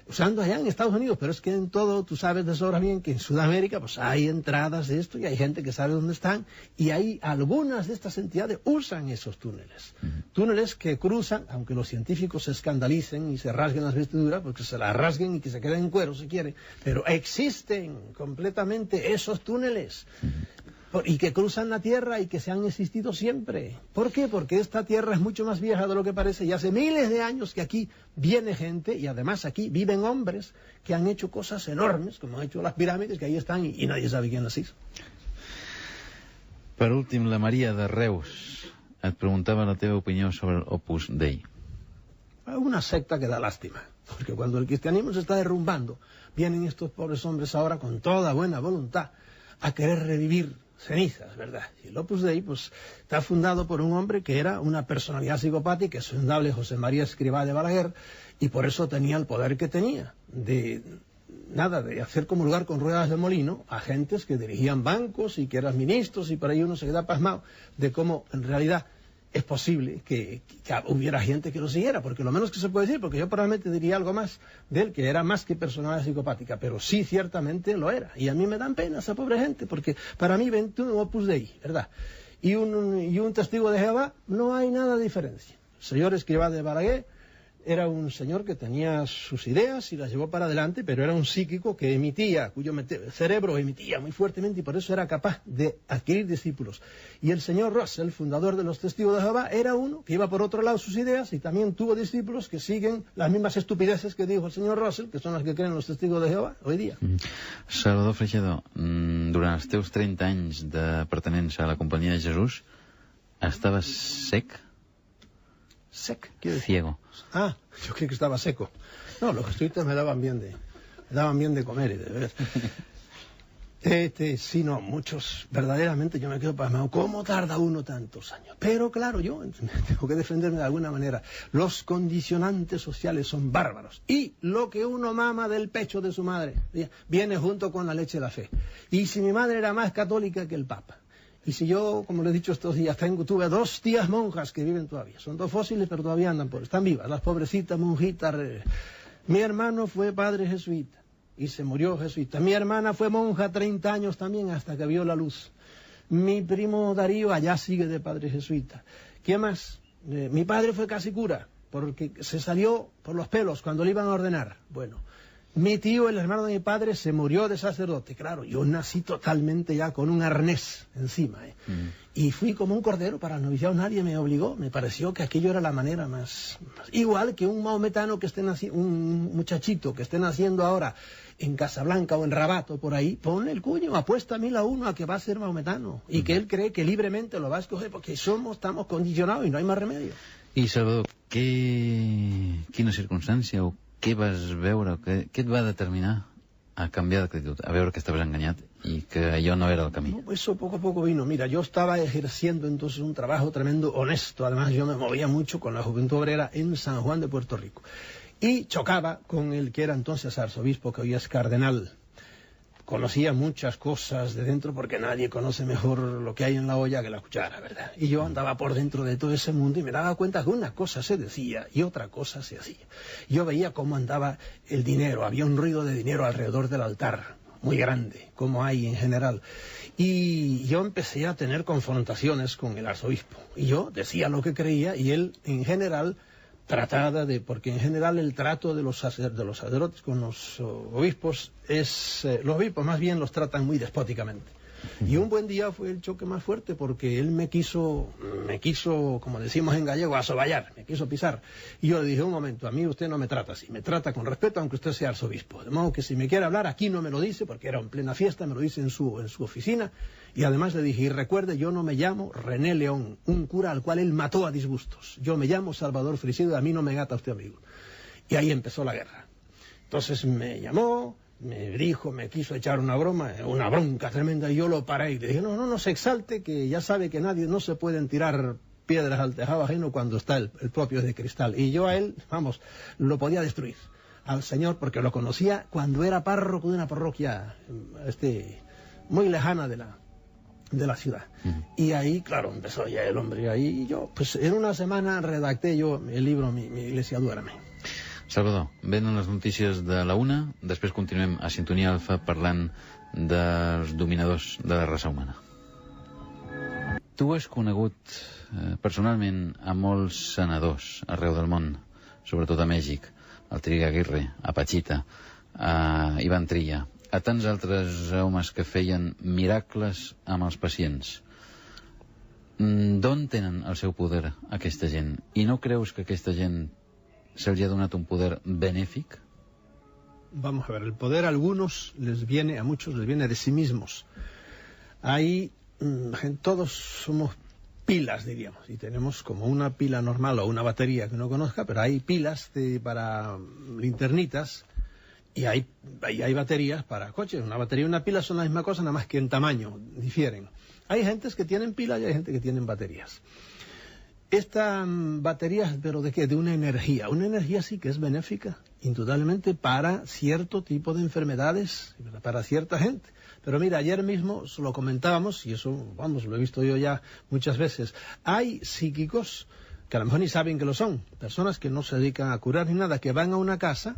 usando allá en Estados Unidos, pero es que en todo, tú sabes de sobra bien que en Sudamérica pues hay entradas de esto y hay gente que sabe dónde están, y hay algunas de estas entidades usan esos túneles. Túneles que cruzan, aunque los científicos se escandalicen y se rasguen las vestiduras, porque se las rasguen y que se queden en cuero si quieren, pero existen completamente esos túneles. Y que cruzan la Tierra y que se han existido siempre. ¿Por qué? Porque esta Tierra es mucho más vieja de lo que parece, y hace miles de años que aquí viene gente, y además aquí viven hombres que han hecho cosas enormes, como han hecho las pirámides, que ahí están y nadie sabe quién las hizo. Per últim, la Maria de Reus et preguntava la teva opinió sobre el Opus Dei. Una secta que da lástima, porque cuando el cristianismo se está derrumbando, vienen estos pobres hombres ahora con toda buena voluntad a querer revivir cenizas, ¿verdad? Y el Opus Dei, pues, está fundado por un hombre que era una personalidad psicopática, es indudable, José María Escrivá de Balaguer, y por eso tenía el poder que tenía, de hacer comulgar con ruedas de molino a gentes que dirigían bancos y que eran ministros, y por ahí uno se queda pasmado de cómo, en realidad, es posible que hubiera gente que lo siguiera, porque lo menos que se puede decir, porque yo probablemente diría algo más de él, que era más que personalidad psicopática, pero sí ciertamente lo era, y a mí me dan pena esa pobre gente, porque para mí 21 Opus Dei, ¿verdad? Y un testigo de Jehová, no hay nada de diferencia. El señor Escrivá de Balaguer era un señor que tenía sus ideas y las llevó para adelante, pero era un psíquico que emitía, cuyo cerebro emitía muy fuertemente, y por eso era capaz de adquirir discípulos. Y el señor Russell, fundador de los Testigos de Jehová, era uno que iba por otro lado sus ideas y también tuvo discípulos que siguen las mismas estupideces que dijo el señor Russell, que son las que creen los Testigos de Jehová hoy día. Salvador Freixedor, durant els teus 30 anys de pertenença a la Companyia de Jesús, estaves sec? Sec, ¿qué decir? Ciego. Ah, yo creí que estaba seco. No, los jesuitas me daban bien de comer y de beber. Sí, no, muchos, verdaderamente yo me quedo pasmado. ¿Cómo tarda uno tantos años? Pero claro, yo tengo que defenderme de alguna manera. Los condicionantes sociales son bárbaros. Y lo que uno mama del pecho de su madre viene junto con la leche de la fe. Y si mi madre era más católica que el Papa, y si yo, como le he dicho estos días, tuve 2 tías monjas que viven todavía. Son 2 fósiles, pero todavía andan están vivas, las pobrecitas monjitas. Mi hermano fue padre jesuita y se murió jesuita. Mi hermana fue monja 30 años también hasta que vio la luz. Mi primo Darío allá sigue de padre jesuita. ¿Quién más? Mi padre fue casi cura, porque se salió por los pelos cuando le iban a ordenar. Bueno, mi tío, el hermano de mi padre, se murió de sacerdote. Claro, yo nací totalmente ya con un arnés encima. Y fui como un cordero para el noviciado. Nadie me obligó. Me pareció que aquello era la manera más... Igual que un maometano que esté naciendo, un muchachito que esté naciendo ahora en Casablanca o en Rabat o por ahí, ponle el cuño, apuesta 1000 a 1 a que va a ser maometano. Y que él cree que libremente lo va a escoger, porque estamos condicionados y no hay más remedio. I Salvador, quina circumstància o què vas veure, què et va determinar a canviar d'actitud, a veure que estaves enganyat y que allò no era el camí? No, eso poco a poco vino. Mira, yo estaba ejerciendo entonces un trabajo tremendo, honesto. Además, yo me movía mucho con la Juventud Obrera en San Juan de Puerto Rico. Y chocaba con el que era entonces arzobispo, que hoy es cardenal. Conocía muchas cosas de dentro, porque nadie conoce mejor lo que hay en la olla que la cuchara, ¿verdad? Y yo andaba por dentro de todo ese mundo y me daba cuenta que una cosa se decía y otra cosa se hacía. Yo veía cómo andaba el dinero, había un ruido de dinero alrededor del altar, muy grande, como hay en general. Y yo empecé a tener confrontaciones con el arzobispo. Y yo decía lo que creía y él, en general, porque en general el trato de los sacerdotes con los obispos los obispos más bien los tratan muy despóticamente. Y un buen día fue el choque más fuerte, porque él me quiso, como decimos en gallego, asoballar, me quiso pisar. Y yo le dije, un momento, a mí usted no me trata así, me trata con respeto aunque usted sea arzobispo. De modo que si me quiere hablar aquí no me lo dice, porque era en plena fiesta, me lo dice en su oficina. Y además le dije, y recuerde, yo no me llamo René León, un cura al cual él mató a disgustos. Yo me llamo Salvador Freixedor, a mí no me gata usted amigo. Y ahí empezó la guerra. Entonces me llamó, me dijo, me quiso echar una bronca tremenda, y yo lo paré y le dije, no se exalte, que ya sabe que no se pueden tirar piedras al tejado ajeno cuando está el propio de cristal. Y yo a él, lo podía destruir, al señor, porque lo conocía cuando era párroco de una parroquia muy lejana de la ciudad. Y ahí, claro, empezó ya el hombre, y ahí yo, pues en una semana redacté yo el libro Mi iglesia duerme. Salvador, venen les notícies de la una, després continuem a Sintonia Alfa parlant dels dominadors de la raça humana. Tu has conegut personalment a molts senadors arreu del món, sobretot a Mèxic, al Triga Aguirre, a Pachita, a Ivan Trilla, a tants altres homes que feien miracles amb els pacients. D'on tenen el seu poder aquesta gent? I no creus que aquesta gent se'ls ha donat un poder benéfic? Vamos a ver, el poder a muchos les viene de sí mismos. Todos somos pilas, diríamos, y tenemos como una pila normal o una batería que uno conozca, pero hay pilas para linternitas y hay baterías para coches. Una batería y una pila son la misma cosa, nada más que en tamaño difieren. Hay gentes que tienen pilas y hay gente que tienen baterías. Estas baterías, ¿pero de qué? De una energía. Una energía sí que es benéfica, indudablemente, para cierto tipo de enfermedades, para cierta gente. Pero mira, ayer mismo lo comentábamos, y eso, vamos, lo he visto yo ya muchas veces. Hay psíquicos que a lo mejor ni saben que lo son. Personas que no se dedican a curar ni nada, que van a una casa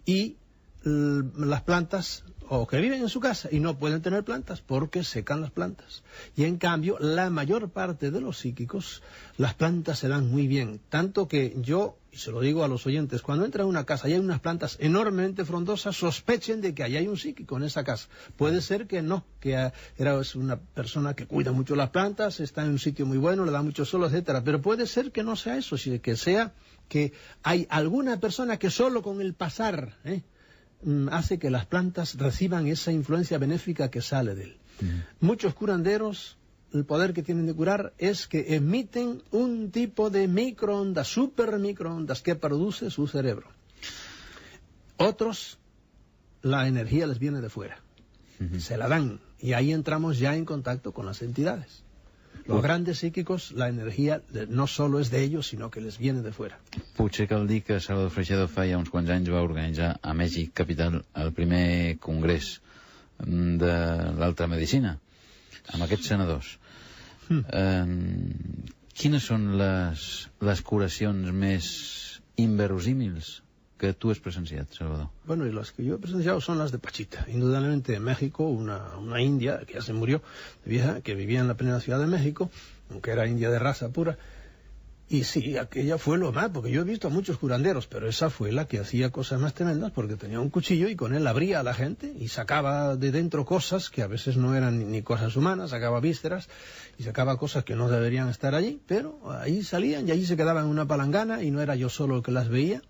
y las plantas, o que viven en su casa y no pueden tener plantas porque secan las plantas. Y en cambio, la mayor parte de los psíquicos, las plantas se dan muy bien. Tanto que yo, y se lo digo a los oyentes, cuando entran a una casa y hay unas plantas enormemente frondosas, sospechen de que ahí hay un psíquico en esa casa. Puede ser que no, que es una persona que cuida mucho las plantas, está en un sitio muy bueno, le da mucho sol, etcétera. Pero puede ser que no sea eso, sino que sea que hay alguna persona que solo con el pasar hace que las plantas reciban esa influencia benéfica que sale de él. Muchos curanderos, el poder que tienen de curar es que emiten un tipo de microondas, super microondas, que produce su cerebro. Otros, la energía les viene de fuera, se la dan, y ahí entramos ya en contacto con las entidades. Los grandes psíquicos, la energía no solo es de ellos, sino que les viene de fuera. Potser cal dir que Salvador Freixedo fa ja uns quants anys va organitzar a Mèxic capital el primer congrés de l'altra medicina, amb aquests senadors. Quines són les curacions més inverosímils que tú has presenciado, Salvador? Bueno, y las que yo he presenciado son las de Pachita. Indudablemente en México, una india, que ya se murió, de vieja, que vivía en la plena Ciudad de México, aunque era india de raza pura. Y sí, aquella fue lo más, porque yo he visto a muchos curanderos, pero esa fue la que hacía cosas más tremendas, porque tenía un cuchillo y con él abría a la gente y sacaba de dentro cosas que a veces no eran ni cosas humanas, sacaba vísceras y sacaba cosas que no deberían estar allí, pero ahí salían y allí se quedaban en una palangana, y no era yo solo el que las veía.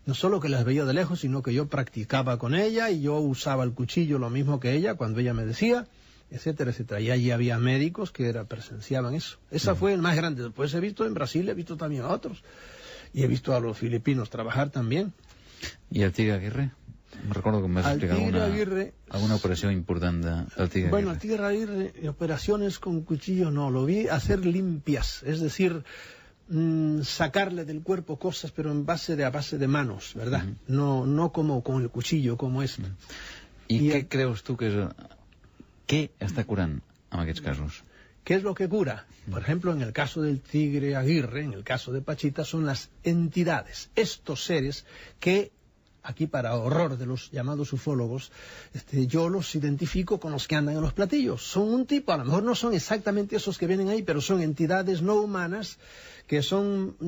No solo que las veía de lejos, sino que yo practicaba con ella y yo usaba el cuchillo lo mismo que ella cuando ella me decía, etcétera, etcétera. Y allí había médicos que presenciaban eso. Esa fue el más grande. Después he visto en Brasil, he visto también a otros. Y he visto a los filipinos trabajar también. ¿Y el Tigre Aguirre? Me recuerdo que me has explicado alguna operación importante del Tigre Aguirre. Bueno, el Tigre Aguirre, operaciones con cuchillo no, lo vi hacer limpias, es decir, sacarle del cuerpo cosas, pero a base de manos, ¿verdad? No como con el cuchillo, como esto. ¿Y qué crees tú que es? ¿Qué está curando en aquests casos? ¿Qué es lo que cura? Por ejemplo, en el caso del Tigre Aguirre, en el caso de Pachita, son las entidades, estos seres que, aquí para horror de los llamados ufólogos, yo los identifico con los que andan en los platillos. Son un tipo, a lo mejor no son exactamente esos que vienen ahí, pero son entidades no humanas que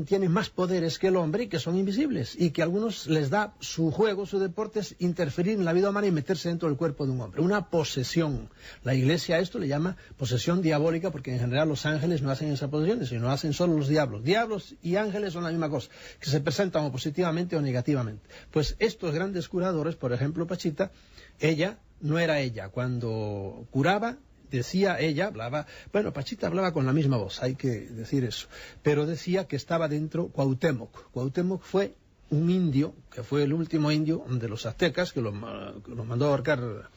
tienen más poderes que el hombre y que son invisibles, y que a algunos les da su juego, su deporte es interferir en la vida humana y meterse dentro del cuerpo de un hombre. Una posesión. La Iglesia a esto le llama posesión diabólica, porque en general los ángeles no hacen esa posesión, sino hacen solo los diablos. Diablos y ángeles son la misma cosa, que se presentan o positivamente o negativamente. Pues estos grandes curadores, por ejemplo Pachita, ella no era ella. Cuando curaba, decía ella, hablaba, bueno, Pachita hablaba con la misma voz, hay que decir eso, pero decía que estaba dentro Cuauhtémoc. Cuauhtémoc fue un indio, que fue el último indio de los aztecas, que lo mandó a ahorcar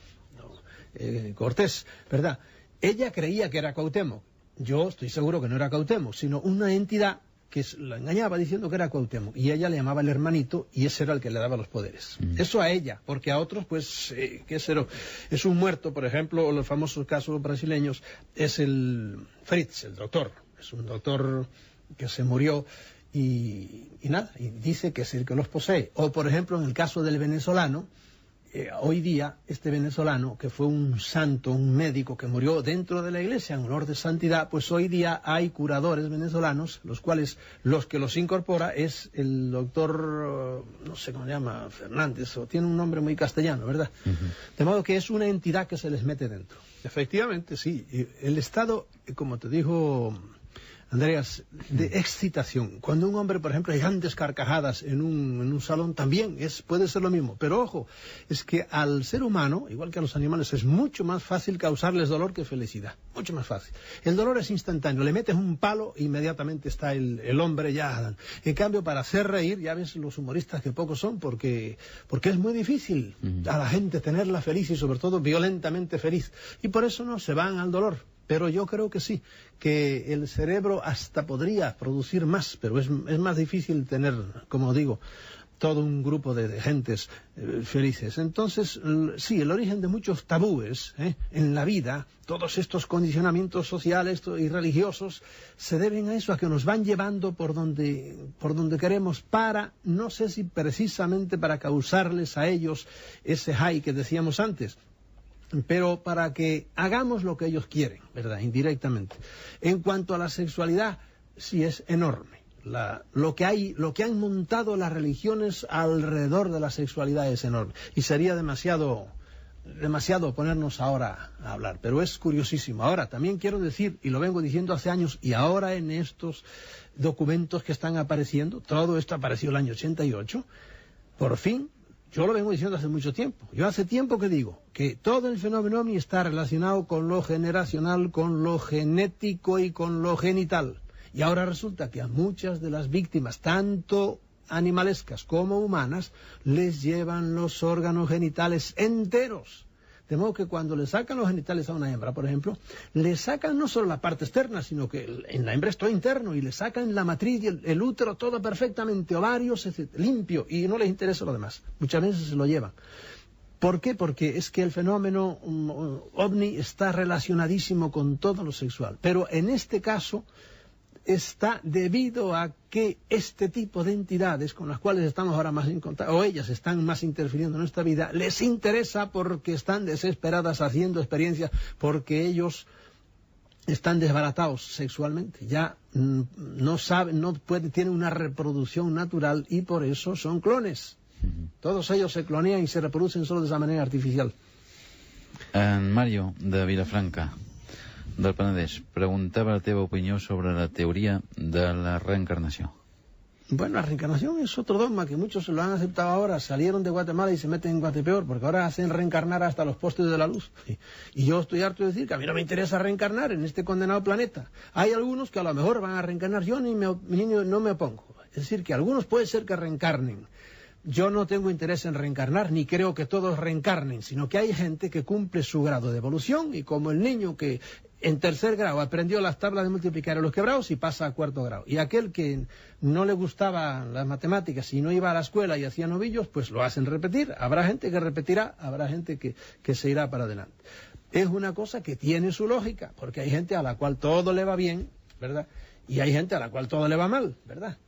Cortés, ¿verdad? Ella creía que era Cuauhtémoc. Yo estoy seguro que no era Cuauhtémoc, sino una entidad que la engañaba diciendo que era Cuauhtémoc, y ella le llamaba el hermanito, y ese era el que le daba los poderes. Eso a ella, porque a otros, pues, ¿qué será? Es un muerto, por ejemplo, los famosos casos brasileños, es el Fritz, el doctor, es un doctor que se murió, y nada, y dice que es el que los posee. O por ejemplo en el caso del venezolano, hoy día este venezolano que fue un santo, un médico que murió dentro de la iglesia en honor de santidad, pues hoy día hay curadores venezolanos, los cuales los que los incorpora es el doctor, no sé cómo se llama, Fernández, o tiene un nombre muy castellano, ¿verdad? De modo que es una entidad que se les mete dentro. Efectivamente, sí, el estado, como te dijo Andreas, de excitación. Cuando un hombre, por ejemplo, hay grandes carcajadas en un salón, también puede ser lo mismo. Pero ojo, es que al ser humano, igual que a los animales, es mucho más fácil causarles dolor que felicidad. Mucho más fácil. El dolor es instantáneo. Le metes un palo e inmediatamente está el hombre ya. En cambio, para hacer reír, ya ves los humoristas que pocos son, porque es muy difícil a la gente tenerla feliz y sobre todo violentamente feliz. Y por eso no se van al dolor. Pero yo creo que sí, que el cerebro hasta podría producir más, pero es más difícil tener, como digo, todo un grupo de gentes felices. Entonces, sí, el origen de muchos tabúes en la vida, todos estos condicionamientos sociales y religiosos, se deben a eso, a que nos van llevando por donde queremos para, no sé si precisamente para causarles a ellos ese high que decíamos antes, pero para que hagamos lo que ellos quieren, ¿verdad? Indirectamente. En cuanto a la sexualidad, sí es enorme. Lo que han montado las religiones alrededor de la sexualidad es enorme. Y sería demasiado ponernos ahora a hablar, pero es curiosísimo. Ahora, también quiero decir, y lo vengo diciendo hace años, y ahora en estos documentos que están apareciendo, todo esto apareció el año 88, por fin. Yo lo vengo diciendo hace mucho tiempo. Yo hace tiempo que digo que todo el fenómeno OVNI está relacionado con lo generacional, con lo genético y con lo genital. Y ahora resulta que a muchas de las víctimas, tanto animalescas como humanas, les llevan los órganos genitales enteros. De modo que cuando le sacan los genitales a una hembra, por ejemplo, le sacan no solo la parte externa, sino que en la hembra es todo interno, y le sacan la matriz y el útero, todo perfectamente, ovarios, limpio, y no les interesa lo demás. Muchas veces se lo llevan. ¿Por qué? Porque es que el fenómeno OVNI está relacionadísimo con todo lo sexual. Pero en este caso está debido a que este tipo de entidades con las cuales estamos ahora más en contacto, o ellas están más interfiriendo en nuestra vida, les interesa porque están desesperadas haciendo experiencias, porque ellos están desbaratados sexualmente, ya no saben, tienen una reproducción natural y por eso son clones. Todos ellos se clonean y se reproducen solo de esa manera artificial. Mario, de Vilafranca, del Penedès, preguntava la teva opinió sobre la teoria de la reencarnació. Bueno, la reencarnación es otro dogma que muchos lo han aceptado ahora. Salieron de Guatemala y se meten en Guatepeor, porque ahora hacen reencarnar hasta los postes de la luz. Y yo estoy harto de decir que a mí no me interesa reencarnar en este condenado planeta. Hay algunos que a lo mejor van a reencarnar, yo no me opongo. Es decir, que algunos puede ser que reencarnen. Yo no tengo interés en reencarnar, ni creo que todos reencarnen, sino que hay gente que cumple su grado de evolución, y como el niño que en tercer grado aprendió las tablas de multiplicar a los quebrados y pasa a cuarto grado. Y aquel que no le gustaban las matemáticas y no iba a la escuela y hacía novillos, pues lo hacen repetir. Habrá gente que repetirá, habrá gente que se irá para adelante. Es una cosa que tiene su lógica, porque hay gente a la cual todo le va bien, ¿verdad? Y hay gente a la cual todo le va mal, ¿verdad?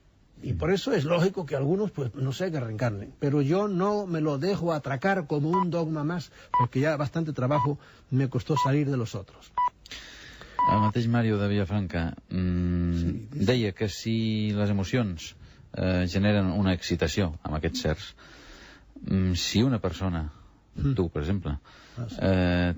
Y por eso es lógico que algunos, pues, no sé, que reencarnen. Pero yo no me lo dejo atracar como un dogma más, porque ya bastante trabajo me costó salir de los otros. El mateix Mario de Vilafranca deia que si les emocions generen una excitació amb aquests certs, si una persona, tu, per exemple,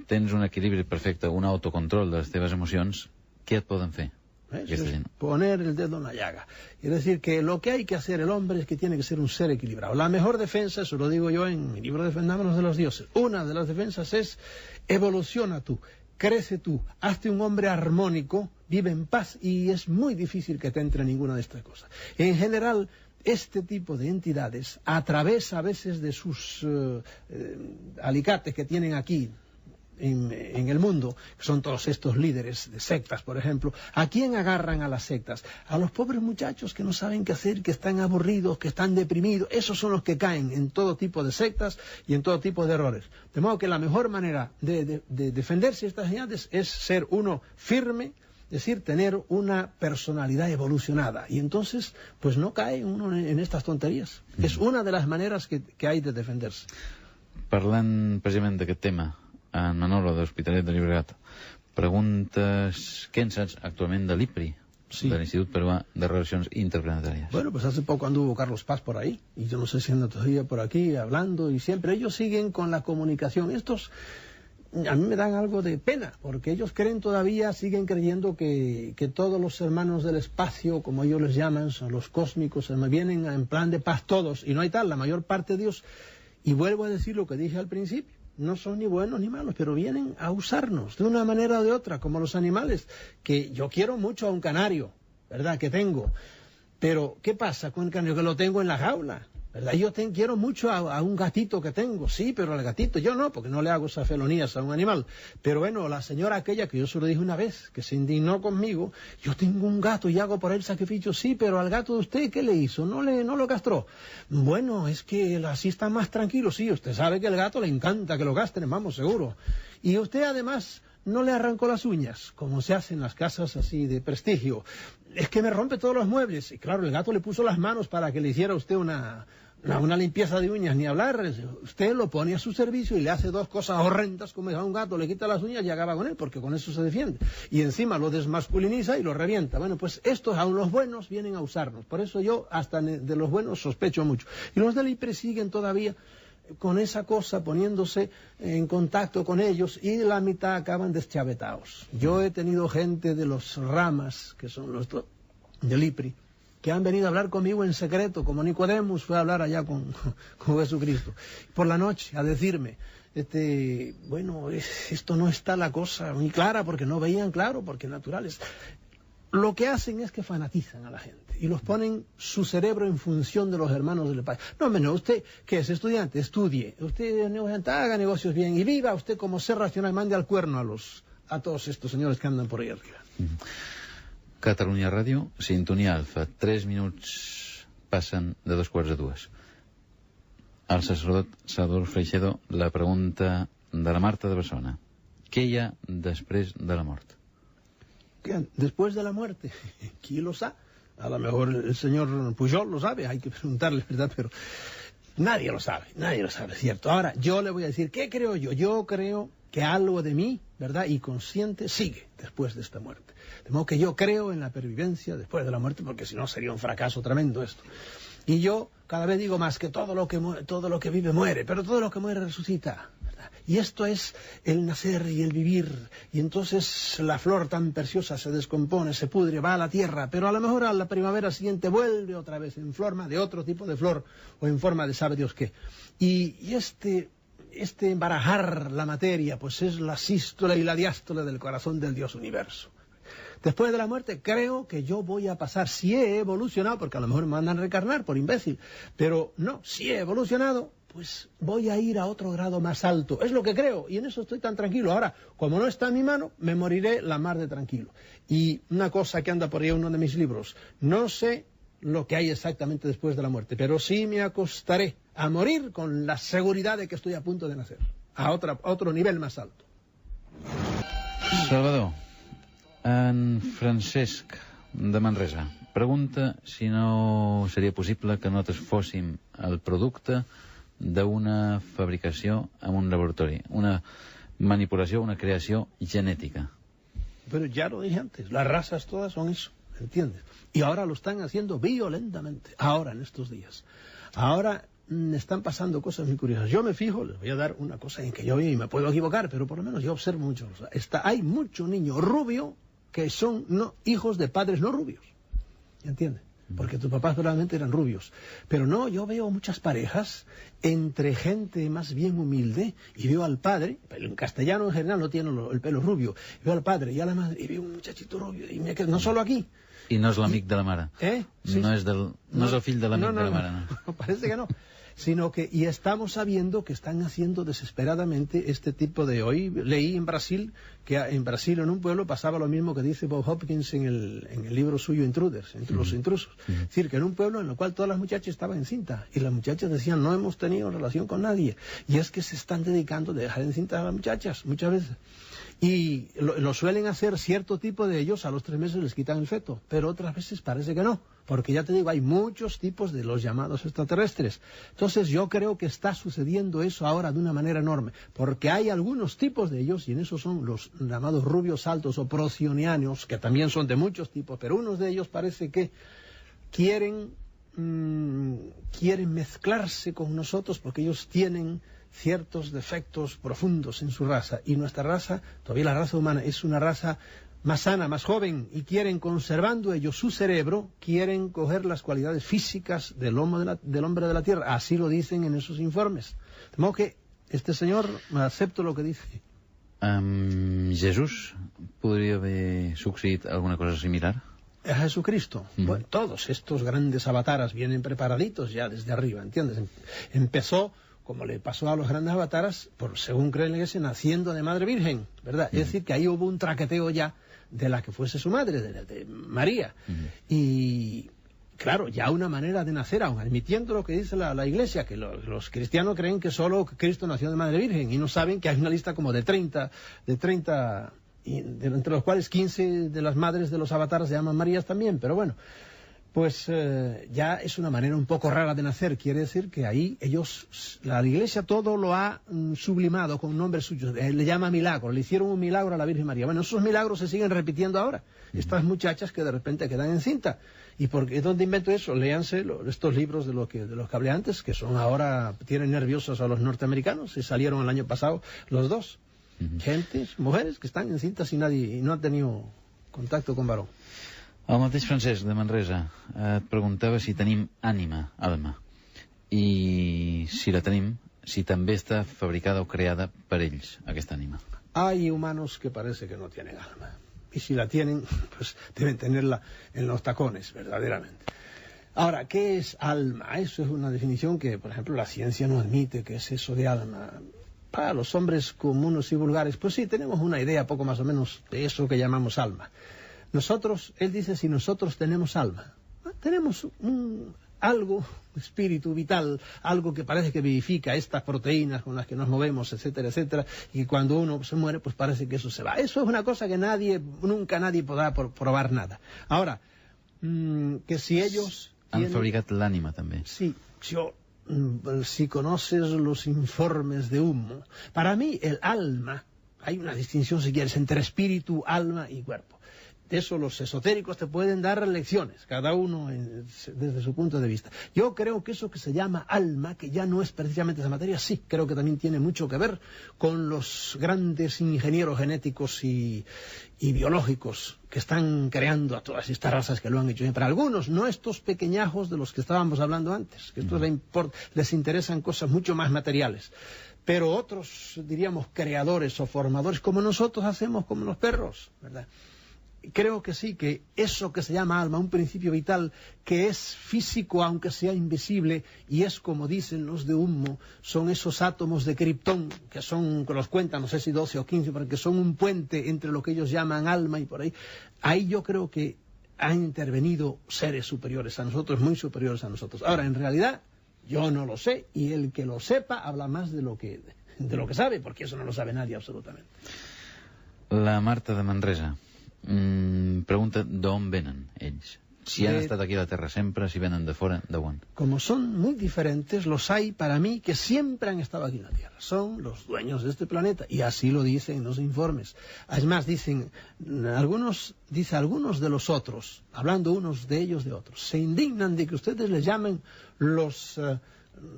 tens un equilibri perfecte, un autocontrol de les teves emocions, què et poden fer? Es poner el dedo en la llaga. Es decir, que lo que hay que hacer el hombre es que tiene que ser un ser equilibrado. La mejor defensa, eso lo digo yo en mi libro Defendámonos de los dioses, una de las defensas es evoluciona tú, crece tú, hazte un hombre armónico, vive en paz, y es muy difícil que te entre ninguna de estas cosas. En general, este tipo de entidades, a través a veces de sus alicates que tienen aquí en el mundo, que son todos estos líderes de sectas, por ejemplo, ¿a quién agarran a las sectas? A los pobres muchachos que no saben qué hacer, que están aburridos, que están deprimidos. Esos son los que caen en todo tipo de sectas y en todo tipo de errores. De modo que la mejor manera de defenderse de estas señales es ser uno firme, Es decir, tener una personalidad evolucionada. Y entonces, pues no cae uno en estas tonterías. Es una de las maneras que hay de defenderse. Parlant precisament d'aquest tema, en Manolo, de l'Hospitalet de Llobregat, preguntes què en saps actualment de l'IPRI, sí, del Institut Peruà de Relacions Interplanetarias. Bueno, pues hace poco anduvo Carlos Paz por ahí, y yo no sé si anda todavía por aquí hablando, y siempre ellos siguen con la comunicación. Estos a mí me dan algo de pena, porque ellos creen todavía, siguen creyendo que todos los hermanos del espacio, como ellos les llaman, son los cósmicos, vienen en plan de paz todos, y no hay tal, la mayor parte de Dios. Y vuelvo a decir lo que dije al principio, no son ni buenos ni malos, pero vienen a usarnos de una manera o de otra, como los animales, que yo quiero mucho a un canario, ¿verdad?, que tengo, pero ¿qué pasa con el canario? Que lo tengo en la jaula, ¿verdad? Yo quiero mucho a un gatito que tengo, sí, pero al gatito yo no, porque no le hago esas felonías a un animal. Pero bueno, la señora aquella que yo se lo dije una vez, que se indignó conmigo, yo tengo un gato y hago por él sacrificio, sí, pero al gato de usted, ¿qué le hizo? No lo castró. Bueno, es que así está más tranquilo, sí, usted sabe que el gato le encanta que lo castren, vamos, seguro. Y usted además no le arrancó las uñas, como se hace en las casas así de prestigio. Es que me rompe todos los muebles. Y claro, el gato le puso las manos para que le hiciera usted una limpieza de uñas, ni hablar. Usted lo pone a su servicio y le hace dos cosas horrendas, como a un gato, le quita las uñas y acaba con él, porque con eso se defiende. Y encima lo desmasculiniza y lo revienta. Bueno, pues estos, aun los buenos, vienen a usarnos. Por eso yo hasta de los buenos sospecho mucho. Y los del IPRE siguen todavía con esa cosa, poniéndose en contacto con ellos, y la mitad acaban deschavetados. Yo he tenido gente de los ramas, que son los del IPRI, que han venido a hablar conmigo en secreto, como Nicodemus fue a hablar allá con Jesucristo, por la noche, a decirme, bueno, esto no está la cosa muy clara, porque no veían claro, porque naturales. Lo que hacen es que fanatizan a la gente y los ponen su cerebro en función de los hermanos del país. No, usted que es estudiante, estudie, usted haga negocios bien y viva usted como ser racional, mande al cuerno a todos estos señores que andan por ahí arriba. Catalunya Ràdio, sintonia alfa, 3 minuts passen de 2:45. Al sacerdot Salvador Freixedo, la pregunta de la Marta de Barcelona. Què hi ha després de la mort? Después de la muerte, ¿quién lo sabe? A lo mejor el señor Pujol lo sabe, hay que preguntarle, ¿verdad? Pero nadie lo sabe, ¿cierto? Ahora, yo le voy a decir, ¿qué creo yo? Yo creo que algo de mí, ¿verdad?, y consciente, sigue después de esta muerte. De modo que yo creo en la pervivencia después de la muerte, porque si no sería un fracaso tremendo esto. Y yo cada vez digo más que todo lo que vive muere, pero todo lo que muere resucita, ¿verdad? Y esto es el nacer y el vivir. Y entonces la flor tan preciosa se descompone, se pudre, va a la tierra, pero a lo mejor a la primavera siguiente vuelve otra vez en forma de otro tipo de flor, o en forma de sabe Dios qué. Y este embarajar la materia, pues es la sístole y la diástole del corazón del Dios universo. Después de la muerte creo que yo voy a pasar, si he evolucionado, porque a lo mejor me mandan a reencarnar por imbécil, pero no, si he evolucionado, pues voy a ir a otro grado más alto. Es lo que creo, y en eso estoy tan tranquilo. Ahora, como no está en mi mano, me moriré la mar de tranquilo. Y una cosa que anda por ahí en uno de mis libros, no sé lo que hay exactamente después de la muerte, pero sí me acostaré a morir con la seguridad de que estoy a punto de nacer, a otro nivel más alto. Salvador, en Francesc de Manresa pregunta si no seria possible que nosaltres fóssim el producte d'una fabricació en un laboratori, una manipulació, una creació genètica. Pero ya lo dije antes, las razas todas son eso, ¿entiendes? Y ahora lo están haciendo violentamente, ahora en estos días. Ahora están pasando cosas muy curiosas. Yo me fijo, les voy a dar una cosa en que yo vi y me puedo equivocar, pero por lo menos yo observo mucho. Hay mucho niño rubio que son hijos de padres no rubios, ¿entiendes? Porque tus papás probablemente eran rubios. Pero no, yo veo muchas parejas entre gente más bien humilde, y veo al padre, en castellano en general no tiene el pelo rubio, veo al padre y a la madre, y veo un muchachito rubio, y me quedo, no solo aquí. I no és l'amic de la mare. Sí. No és el fill de l'amic de la mare, no. Parece que no. Sino que, y estamos sabiendo que están haciendo desesperadamente este tipo de... Hoy leí en Brasil, que en Brasil en un pueblo pasaba lo mismo que dice Bob Hopkins en el libro suyo Intruders, entre los intrusos. Es decir, que en un pueblo en el cual todas las muchachas estaban encintas, y las muchachas decían, no hemos tenido relación con nadie. Y es que se están dedicando a dejar encintas a las muchachas, muchas veces. Y lo suelen hacer cierto tipo de ellos, a los 3 meses les quitan el feto, pero otras veces parece que no, porque ya te digo, hay muchos tipos de los llamados extraterrestres. Entonces yo creo que está sucediendo eso ahora de una manera enorme, porque hay algunos tipos de ellos, y en eso son los llamados rubios altos o procionianos, que también son de muchos tipos, pero unos de ellos parece que quieren mezclarse con nosotros porque ellos tienen ciertos defectos profundos en su raza, y nuestra raza, todavía la raza humana, es una raza más sana, más joven, y quieren, conservando ellos su cerebro, quieren coger las cualidades físicas del hombre de la tierra. Así lo dicen en esos informes. De modo que este señor, acepto lo que dice. Jesús podria haver succeït alguna cosa similar? A Jesucristo. Bueno, todos estos grandes avataras vienen preparaditos ya desde arriba, ¿entiendes? Empezó, como le pasó a los grandes avataras, según cree la Iglesia, naciendo de Madre Virgen, ¿verdad? Es decir, que ahí hubo un traqueteo ya de la que fuese su madre, de María. Y claro, ya una manera de nacer, aun admitiendo lo que dice la Iglesia, que los cristianos creen que solo Cristo nació de Madre Virgen, y no saben que hay una lista como de 30 entre los cuales 15 de las madres de los avatares se llaman Marías también, pero bueno, pues ya es una manera un poco rara de nacer. Quiere decir que ahí la Iglesia todo lo ha sublimado con nombres suyos, le llama milagro, le hicieron un milagro a la Virgen María. Bueno, esos milagros se siguen repitiendo ahora. Estas muchachas que de repente quedan encinta. ¿Y por qué? ¿Dónde invento eso? Léanse estos libros de los que hablé antes, que son ahora, tienen nerviosos a los norteamericanos, y salieron el año pasado los dos. Mujeres que están encintas y no han tenido contacto con varón. El mateix Francesc de Manresa et preguntava si tenim ànima, alma, i si la tenim, si també està fabricada o creada per ells, aquesta ànima. Hay humanos que parece que no tienen alma, y si la tienen, pues deben tenerla en los tacones, verdaderamente. Ahora, ¿qué es alma? Eso es una definición que, por ejemplo, la ciencia no admite. ¿Qué es eso de alma? Para los hombres comunes y vulgares, pues sí, tenemos una idea poco más o menos de eso que llamamos alma. Nosotros, él dice, si nosotros tenemos alma, tenemos algo, espíritu vital, algo que parece que vivifica estas proteínas con las que nos movemos, etcétera, etcétera, y cuando uno se muere, pues parece que eso se va. Eso es una cosa que nunca nadie podrá probar nada. Ahora, que si ellos... Han fabricat l'ànima, també. Sí, si conoces los informes de Humo, para mí el alma, hay una distinción si quieres entre espíritu, alma y cuerpo. De eso los esotéricos te pueden dar lecciones, cada uno desde su punto de vista. Yo creo que eso que se llama alma, que ya no es precisamente esa materia, sí, creo que también tiene mucho que ver con los grandes ingenieros genéticos y biológicos que están creando a todas estas razas que lo han hecho. Para algunos, no estos pequeñajos de los que estábamos hablando antes, que estos les interesan cosas mucho más materiales. Pero otros, diríamos, creadores o formadores, como nosotros hacemos, como los perros, ¿verdad? Creo que sí, que eso que se llama alma, un principio vital que es físico aunque sea invisible, y es como dicen los de Humo, son esos átomos de Krypton que los cuentan, no sé si 12 o 15, porque son un puente entre lo que ellos llaman alma y por ahí yo creo que han intervenido seres superiores a nosotros, muy superiores a nosotros. Ahora, en realidad, yo no lo sé, y el que lo sepa habla más de lo que sabe, porque eso no lo sabe nadie absolutamente. La Marta de Manresa pregunta d'on venen ells. Si han estat aquí a la Terra sempre, si venen de fora, d'on. Como son muy diferentes, los hay para mí que siempre han estado aquí en la Tierra. Son los dueños de este planeta, y así lo dicen los informes. Además, algunos de los otros, hablando unos de ellos de otros, se indignan de que ustedes les llamen los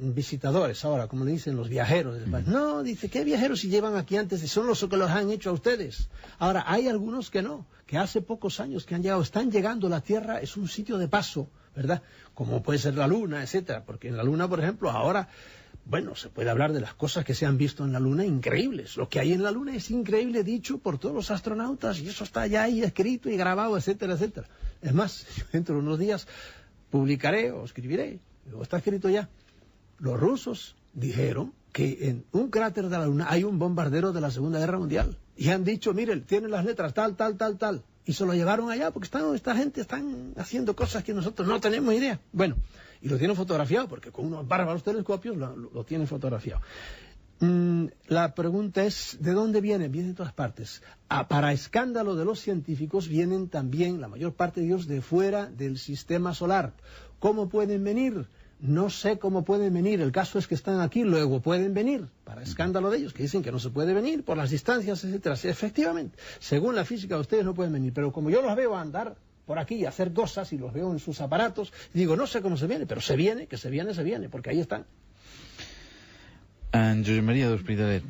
visitadores, ahora, como le dicen, los viajeros del país. No, dice, ¿qué viajeros si llevan aquí antes? Son los que los han hecho a ustedes. Ahora, hay algunos que no, que hace pocos años que han llegado, están llegando. La Tierra es un sitio de paso, ¿verdad? Como puede ser la Luna, etcétera, porque en la Luna, por ejemplo, ahora, bueno, se puede hablar de las cosas que se han visto en la Luna, increíbles. Lo que hay en la Luna es increíble, dicho por todos los astronautas, y eso está ya ahí escrito y grabado, etcétera, etcétera. Es más, dentro de unos días publicaré o escribiré, o está escrito ya. Los rusos dijeron que en un cráter de la Luna hay un bombardero de la Segunda Guerra Mundial. Y han dicho, miren, tienen las letras tal, tal, tal, tal. Y se lo llevaron allá porque esta gente están haciendo cosas que nosotros no tenemos idea. Bueno, y lo tienen fotografiado, porque con unos bárbaros telescopios lo tienen fotografiado. La pregunta es, ¿de dónde vienen? Vienen de todas partes. Para escándalo de los científicos vienen también, la mayor parte de ellos, de fuera del sistema solar. ¿Cómo pueden venir? No sé cómo pueden venir. El caso es que están aquí, luego pueden venir, para escándalo de ellos, que dicen que no se puede venir por las distancias, etcétera. Sí, efectivamente, según la física, ustedes no pueden venir. Pero como yo los veo andar por aquí y hacer cosas y los veo en sus aparatos, digo, no sé cómo se viene, pero se viene, que se viene, porque ahí están. En Josep Maria d'Hospitalet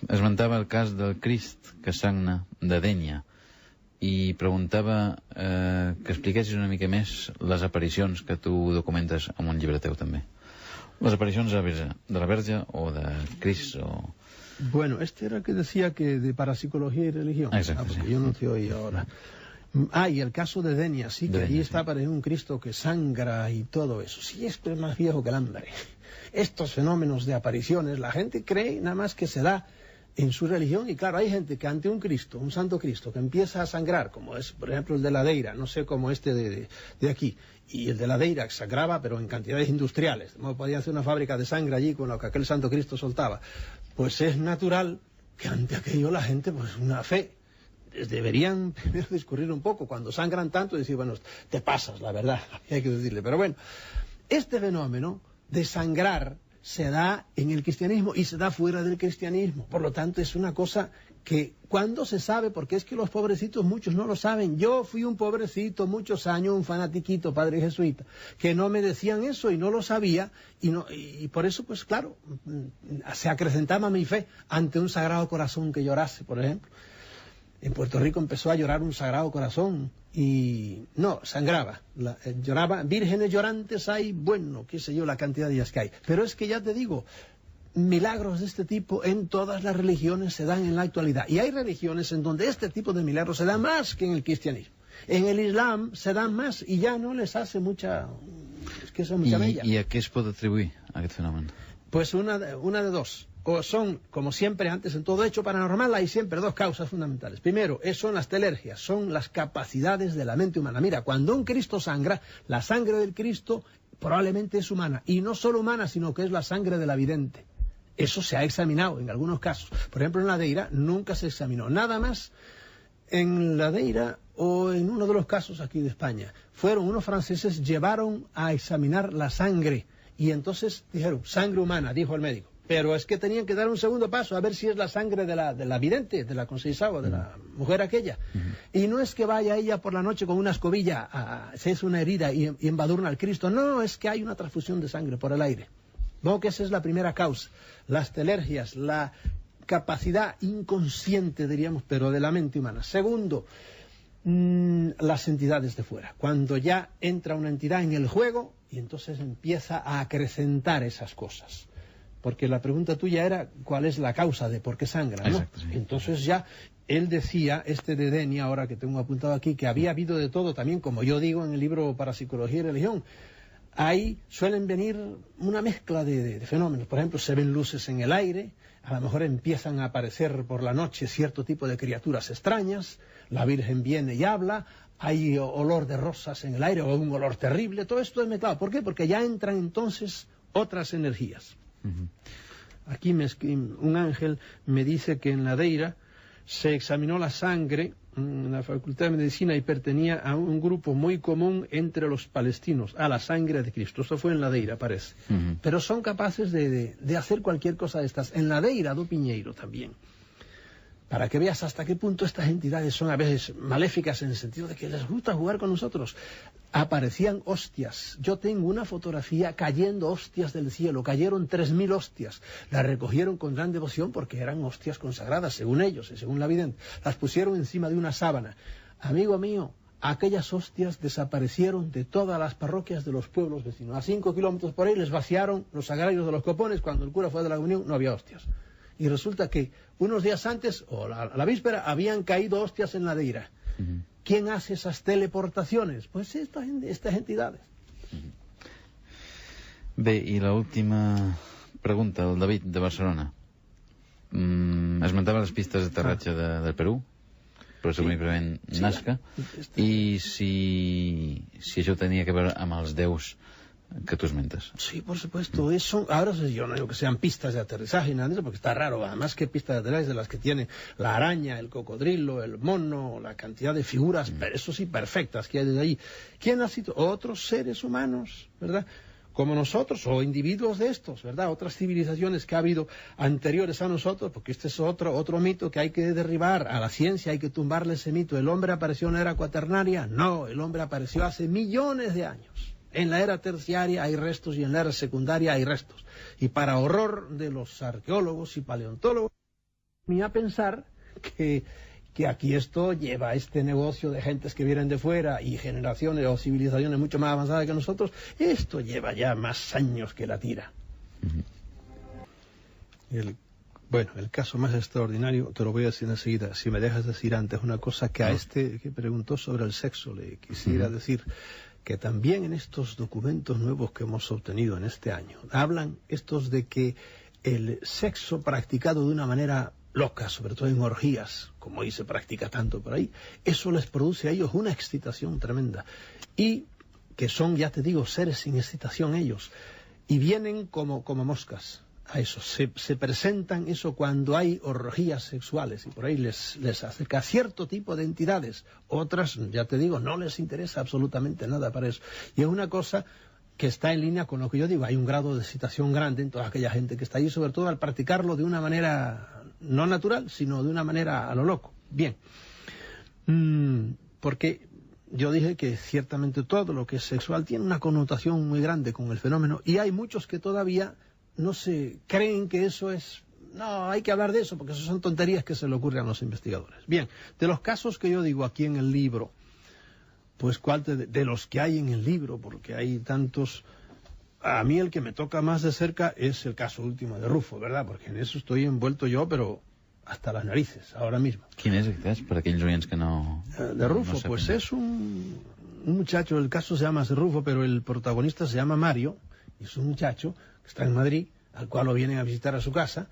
esmentava el cas del Crist que sagna de Dénia i preguntava que expliquessis una mica més les aparicions que tu documentes en un llibre teu també. Les aparicions de la Verge o de Crist o... Bueno, este era el que decía que de parapsicología y religión. Exacto, porque sí. yo no te oí ahora. Y el caso de Dénia, sí, que allí está apareciendo un Cristo que sangra y todo eso. Sí, esto es más viejo que el hambre. Estos fenómenos de apariciones, la gente cree nada más que se da en su religión, y claro, hay gente que ante un Cristo, un santo Cristo, que empieza a sangrar, como es, por ejemplo, el de la Deira, no sé, como este de aquí, y el de la Deira sangraba, pero en cantidades industriales, no podía hacer una fábrica de sangre allí con lo que aquel santo Cristo soltaba. Pues es natural que ante aquello la gente, pues una fe, deberían primero discurrir un poco, cuando sangran tanto, y decir, bueno, te pasas, la verdad, hay que decirle. Pero bueno, este fenómeno de sangrar se da en el cristianismo y se da fuera del cristianismo. Por lo tanto, es una cosa que cuando se sabe, porque es que los pobrecitos muchos no lo saben. Yo fui un pobrecito muchos años, un fanatiquito, padre jesuita, que no me decían eso y no lo sabía, y por eso, pues claro, se acrecentaba mi fe ante un Sagrado Corazón que llorase, por ejemplo. En Puerto Rico empezó a llorar un Sagrado Corazón y no, sangraba, lloraba, vírgenes llorantes hay, bueno, qué sé yo, la cantidad de ellas que hay. Pero es que ya te digo, milagros de este tipo en todas las religiones se dan en la actualidad. Y hay religiones en donde este tipo de milagros se da más que en el cristianismo. En el Islam se dan más y ya no les hace mucha... Es que son mucha mella. I a què es pot atribuir aquest fenomen? Pues una de dos. O son, como siempre antes, en todo hecho paranormal hay siempre dos causas fundamentales. Primero, son las telergias, son las capacidades de la mente humana. Mira, cuando un Cristo sangra, la sangre del Cristo probablemente es humana. Y no solo humana, sino que es la sangre de la vidente. Eso se ha examinado en algunos casos. Por ejemplo, en la Deira nunca se examinó. Nada más en la Deira o en uno de los casos aquí de España. Fueron unos franceses, llevaron a examinar la sangre. Y entonces dijeron, sangre humana, dijo el médico. Pero es que tenían que dar un segundo paso a ver si es la sangre de la vidente, de la Conceição, de la mujer aquella. Y no es que vaya ella por la noche con una escobilla, se hace una herida y embadurna al Cristo. No, es que hay una transfusión de sangre por el aire. No, que esa es la primera causa. Las telergias, la capacidad inconsciente, diríamos, pero de la mente humana. Segundo, las entidades de fuera. Cuando ya entra una entidad en el juego y entonces empieza a acrecentar esas cosas. Porque la pregunta tuya era cuál es la causa de por qué sangra, ¿no? Exacto, sí. Entonces ya él decía, de Dénia, ahora que tengo apuntado aquí, que había habido de todo también, como yo digo en el libro Parapsicología y Religión. Ahí suelen venir una mezcla de fenómenos. Por ejemplo, se ven luces en el aire, a lo mejor empiezan a aparecer por la noche cierto tipo de criaturas extrañas, la Virgen viene y habla, hay olor de rosas en el aire o un olor terrible, todo esto es mezclado. ¿Por qué? Porque ya entran entonces otras energías. Aquí un ángel me dice que en la Deira se examinó la sangre en la Facultad de Medicina y pertenecía a un grupo muy común entre los palestinos, a la sangre de Cristo. Eso fue en la Deira, parece. Pero son capaces de hacer cualquier cosa de estas. En la Deira do Piñeiro también. Para que veas hasta qué punto estas entidades son a veces maléficas en el sentido de que les gusta jugar con nosotros. Aparecían hostias. Yo tengo una fotografía cayendo hostias del cielo. Cayeron 3000 hostias. Las recogieron con gran devoción porque eran hostias consagradas, según ellos y según la vidente. Las pusieron encima de una sábana. Amigo mío, aquellas hostias desaparecieron de todas las parroquias de los pueblos vecinos. A 5 kilómetros por ahí les vaciaron los sagrarios de los copones. Cuando el cura fue de la comunión no había hostias. Y resulta que unos días antes, o la víspera, habían caído hostias en la Deira. ¿Quién hace esas teleportaciones? Pues estas entidades. Bé, i l'última pregunta, el David, de Barcelona. Esmentava les pistes d'aterratge del Perú, presumiblement Nazca, i si això tenia a veure amb els déus que tú esmentes. Sí, por supuesto. Eso, ahora yo no digo que sean pistas de aterrizaje ni nada de eso, porque está raro. Además, que pistas de aterrizaje de las que tiene la araña, el cocodrilo, el mono, la cantidad de figuras, pero eso sí, perfectas que hay desde ahí. ¿Quién ha sido? Otros seres humanos, ¿verdad? Como nosotros, o individuos de estos, ¿verdad? Otras civilizaciones que ha habido anteriores a nosotros, porque este es otro mito que hay que derribar. A la ciencia hay que tumbarle ese mito. ¿El hombre apareció en la era cuaternaria? No, el hombre apareció hace millones de años. En la era terciaria hay restos y en la era secundaria hay restos. Y para horror de los arqueólogos y paleontólogos, me a pensar que aquí esto lleva este negocio de gentes que vienen de fuera y generaciones o civilizaciones mucho más avanzadas que nosotros, esto lleva ya más años que la tira. Bueno, el caso más extraordinario, te lo voy a decir enseguida, si me dejas decir antes una cosa que a este que preguntó sobre el sexo le quisiera decir, que también en estos documentos nuevos que hemos obtenido en este año, hablan estos de que el sexo practicado de una manera loca, sobre todo en orgías, como hoy se practica tanto por ahí, eso les produce a ellos una excitación tremenda. Y que son, ya te digo, seres sin excitación ellos. Y vienen como moscas a eso. Se presentan eso cuando hay orgías sexuales y por ahí les acerca cierto tipo de entidades. Otras, ya te digo, no les interesa absolutamente nada para eso. Y es una cosa que está en línea con lo que yo digo. Hay un grado de excitación grande en toda aquella gente que está allí, sobre todo al practicarlo de una manera no natural, sino de una manera a lo loco. Bien. Porque yo dije que ciertamente todo lo que es sexual tiene una connotación muy grande con el fenómeno y hay muchos que todavía no se creen que eso es... No, hay que hablar de eso porque eso son tonterías que se le ocurren a los investigadores. Bien, de los casos que yo digo aquí en el libro, pues cuál de los que hay en el libro, porque hay tantos... A mí el que me toca más de cerca es el caso último de Rufo, ¿verdad? Porque en eso estoy envuelto yo, pero hasta las narices, ahora mismo. ¿Quién es aquest, per aquells oients que no... De Rufo, no pues es un muchacho, el caso se llama Rufo, pero el protagonista se llama Mario, y es un muchacho que está en Madrid, al cual lo vienen a visitar a su casa,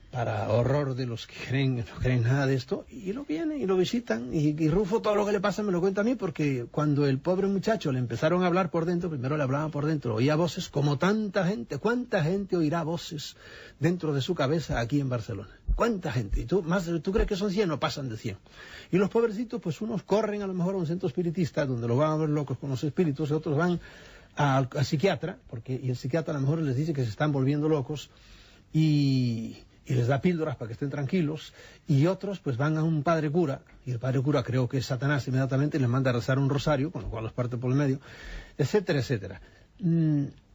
para horror de los que no creen nada de esto, y lo vienen y lo visitan, y Rufo todo lo que le pasa me lo cuenta a mí, porque cuando el pobre muchacho le empezaron a hablar por dentro, primero le hablaban por dentro, oía voces como tanta gente. ¿Cuánta gente oirá voces dentro de su cabeza aquí en Barcelona? ¿Cuánta gente? ¿Y tú crees que son 100? No pasan de 100. Y los pobrecitos, pues unos corren a lo mejor a un centro espiritista, donde los van a ver locos con los espíritus, y otros van al psiquiatra, y el psiquiatra a lo mejor les dice que se están volviendo locos, y les da píldoras para que estén tranquilos, y otros pues van a un padre cura, y el padre cura creo que es Satanás inmediatamente, y les manda a rezar un rosario, con lo cual los parte por el medio, etcétera, etcétera.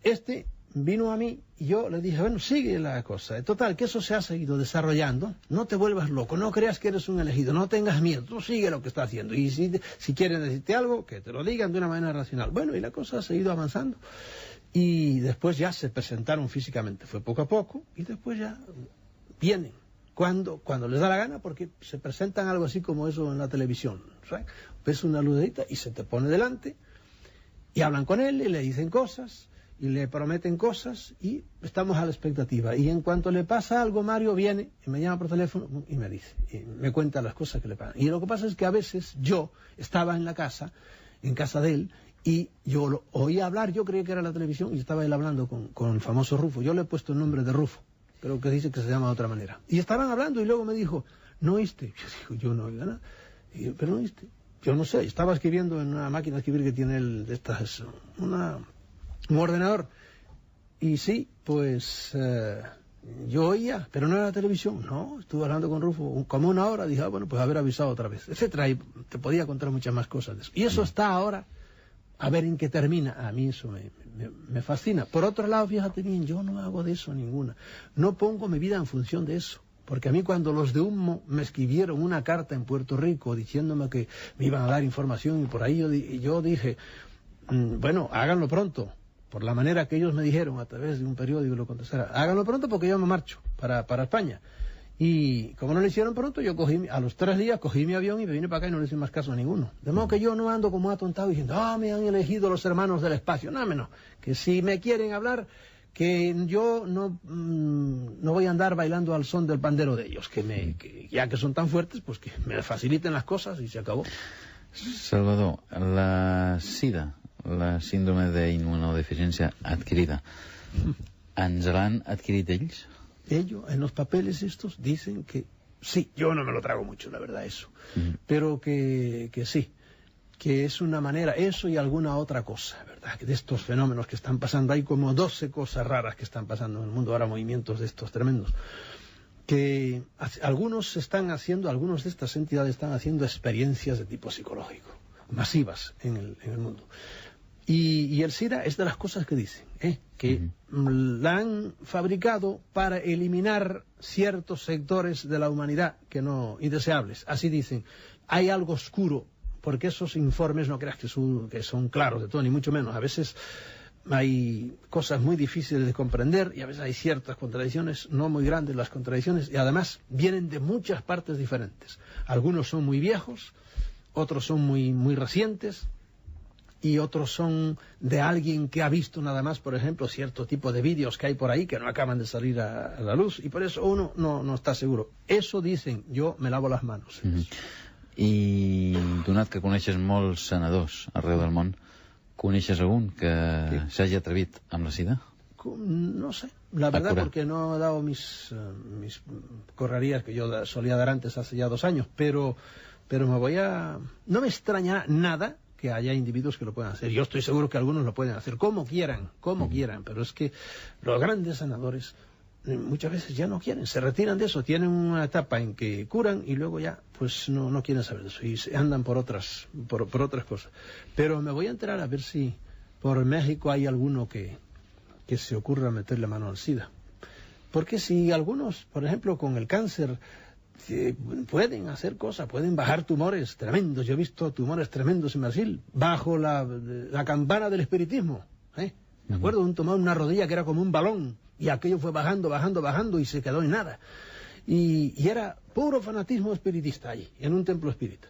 Este vino a mí, y yo le dije, bueno, sigue la cosa. Total, que eso se ha seguido desarrollando, no te vuelvas loco, no creas que eres un elegido, no tengas miedo, tú sigue lo que está haciendo, y si quieren decirte algo, que te lo digan de una manera racional. Bueno, y la cosa ha seguido avanzando, y después ya se presentaron físicamente, fue poco a poco, y después ya... vienen cuando les da la gana, porque se presentan algo así como eso en la televisión, ¿sabes? Ves una lucecita y se te pone delante y hablan con él y le dicen cosas y le prometen cosas y estamos a la expectativa. Y en cuanto le pasa algo, Mario viene y me llama por teléfono y me dice, y me cuenta las cosas que le pasan. Y lo que pasa es que a veces yo estaba en la casa, en casa de él, y yo lo oía hablar, yo creía que era la televisión y estaba él hablando con el famoso Rufo. Yo le he puesto el nombre de Rufo, creo que dice que se llama de otra manera. Y estaban hablando y luego me dijo, ¿no oíste? Yo digo, yo no oigo nada. Y yo, ¿pero no oíste? Yo no sé, estaba escribiendo en una máquina de escribir que tiene un ordenador. Y sí, pues yo oía, pero no era la televisión. No, estuve hablando con Rufo como una hora, dije, bueno, pues haber avisado otra vez, etcétera. Y te podía contar muchas más cosas de eso. Y eso está ahora, a ver en qué termina. A mí eso me fascina. Por otro lado, fíjate bien, yo no hago de eso ninguna. No pongo mi vida en función de eso. Porque a mí cuando los de Humo me escribieron una carta en Puerto Rico diciéndome que me iban a dar información y por ahí yo dije, bueno, háganlo pronto. Por la manera que ellos me dijeron a través de un periódico lo contestara, háganlo pronto porque yo me marcho para España. Y como no lo hicieron pronto, yo a los 3 días cogí mi avión y me vine para acá y no le hice más caso a ninguno. De modo que yo no ando como atontado diciendo, me han elegido los hermanos del espacio. No, que si me quieren hablar, que yo no voy a andar bailando al son del pandero de ellos, que ya que son tan fuertes, pues que me faciliten las cosas y se acabó. Salvador, la SIDA, la síndrome d'inmunodeficiència adquirida. ¿Ens l'han adquirit ells? Ellos, en los papeles estos, dicen que sí. Yo no me lo trago mucho, la verdad, eso. Pero que sí. Que es una manera, eso y alguna otra cosa, ¿verdad? Que de estos fenómenos que están pasando, hay como 12 cosas raras que están pasando en el mundo ahora, movimientos de estos tremendos. Que algunos de estas entidades están haciendo experiencias de tipo psicológico, masivas en el mundo. Y el SIDA es de las cosas que dicen, que la han fabricado para eliminar ciertos sectores de la humanidad que no indeseables. Así dicen, hay algo oscuro, porque esos informes no creas que son claros de todo, ni mucho menos. A veces hay cosas muy difíciles de comprender y a veces hay ciertas contradicciones, no muy grandes las contradicciones, y además vienen de muchas partes diferentes. Algunos son muy viejos, otros son muy recientes, y otros son de alguien que ha visto nada más, por ejemplo, cierto tipo de vídeos que hay por ahí que no acaban de salir a la luz, y por eso uno no está seguro. Eso dicen, yo me lavo las manos. I donat que coneixes molts senadors arreu del món, coneixes algun que s'hagi atrevit amb la sida? No sé, la verdad, porque no he dado mis correrías que yo solía dar antes, hace ya 2 años, pero no me extraña nada que haya individuos que lo puedan hacer. Yo estoy seguro que algunos lo pueden hacer como quieran, pero es que los grandes senadores muchas veces ya no quieren, se retiran de eso, tienen una etapa en que curan y luego ya pues no quieren saber de eso y se andan por otras cosas. Pero me voy a enterar a ver si por México hay alguno que se ocurra meterle mano al SIDA. Porque si algunos, por ejemplo, con el cáncer pueden hacer cosas, pueden bajar tumores tremendos. Yo he visto tumores tremendos en Brasil bajo la campana del espiritismo. Me acuerdo de un tumor en una rodilla que era como un balón y aquello fue bajando y se quedó en nada. Y era puro fanatismo espiritista allí, en un templo espírita.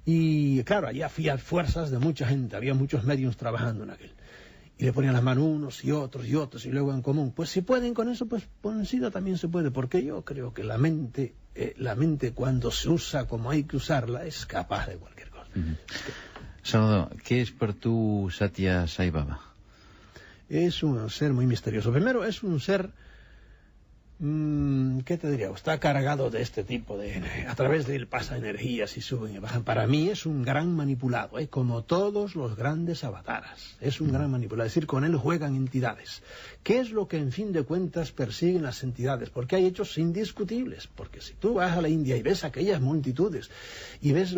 Y claro, allí había fuerzas de mucha gente, había muchos medios trabajando en aquel. Y le ponían las manos unos y otros, y luego en común. Pues si pueden con eso, pues con el SIDA también se puede, porque yo creo que la mente cuando se usa como hay que usarla es capaz de cualquier cosa. Salvador, què és per tu Satya Sai Baba? Es un ser muy misterioso. Primero, es un ser, ¿qué te diría? Está cargado de este tipo de... A través de él pasa energías y suben y bajan. Para mí es un gran manipulado, como todos los grandes avataras. Es un gran manipulado. Es decir, con él juegan entidades. ¿Qué es lo que, en fin de cuentas, persiguen las entidades? Porque hay hechos indiscutibles. Porque si tú vas a la India y ves aquellas multitudes y ves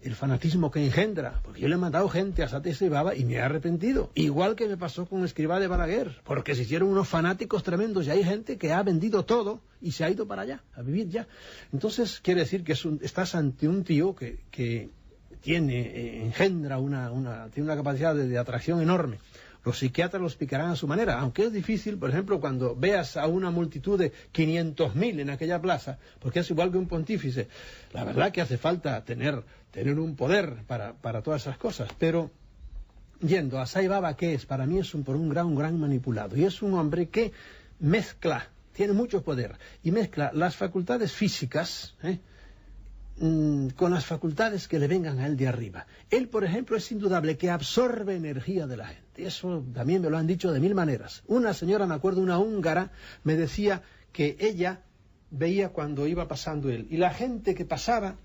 el fanatismo que engendra, porque yo le he mandado gente a Satya Sai Baba y me he arrepentido, igual que me pasó con Escrivá de Balaguer, porque se hicieron unos fanáticos tremendos y hay gente que ha vendido todo y se ha ido para allá, a vivir ya. Entonces quiere decir que estás ante un tío que engendra tiene una capacidad de atracción enorme. Los psiquiatras lo explicarán a su manera, aunque es difícil, por ejemplo, cuando veas a una multitud de 500.000 en aquella plaza, porque es igual que un pontífice. La verdad que hace falta tener un poder para todas esas cosas. Pero, yendo a Sai Baba, ¿qué es? Para mí es un gran manipulado. Y es un hombre que mezcla, tiene mucho poder, y mezcla las facultades físicas, con las facultades que le vengan a él de arriba. Él, por ejemplo, es indudable que absorbe energía de la gente. Eso también me lo han dicho de 1000 maneras. Una señora, me acuerdo, una húngara, me decía que ella veía cuando iba pasando él. Y la gente que pasaba,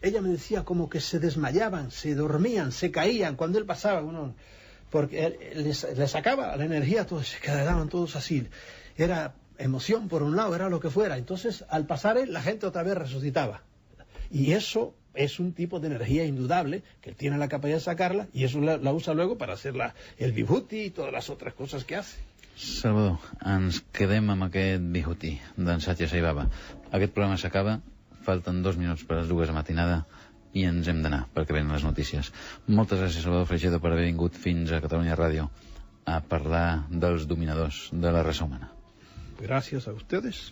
ella me decía como que se desmayaban, se dormían, se caían cuando él pasaba. Porque él les sacaba la energía, todos se quedaban todos así. Era emoción por un lado, era lo que fuera. Entonces, al pasar él, la gente otra vez resucitaba. Y eso es un tipo de energía indudable que él tiene la capacidad de sacarla y eso la usa luego para hacer el vibhuti y todas las otras cosas que hace. Salvador, ens quedem amb aquest vibhuti d'en Satya Sai Baba. Aquest programa s'acaba, falten 2 minuts per les 2 de matinada i ens hem d'anar perquè venen les notícies. Moltes gràcies, Salvador Freixedo, per haver vingut fins a Catalunya Ràdio a parlar dels dominadors de la raça humana. Gracias a ustedes.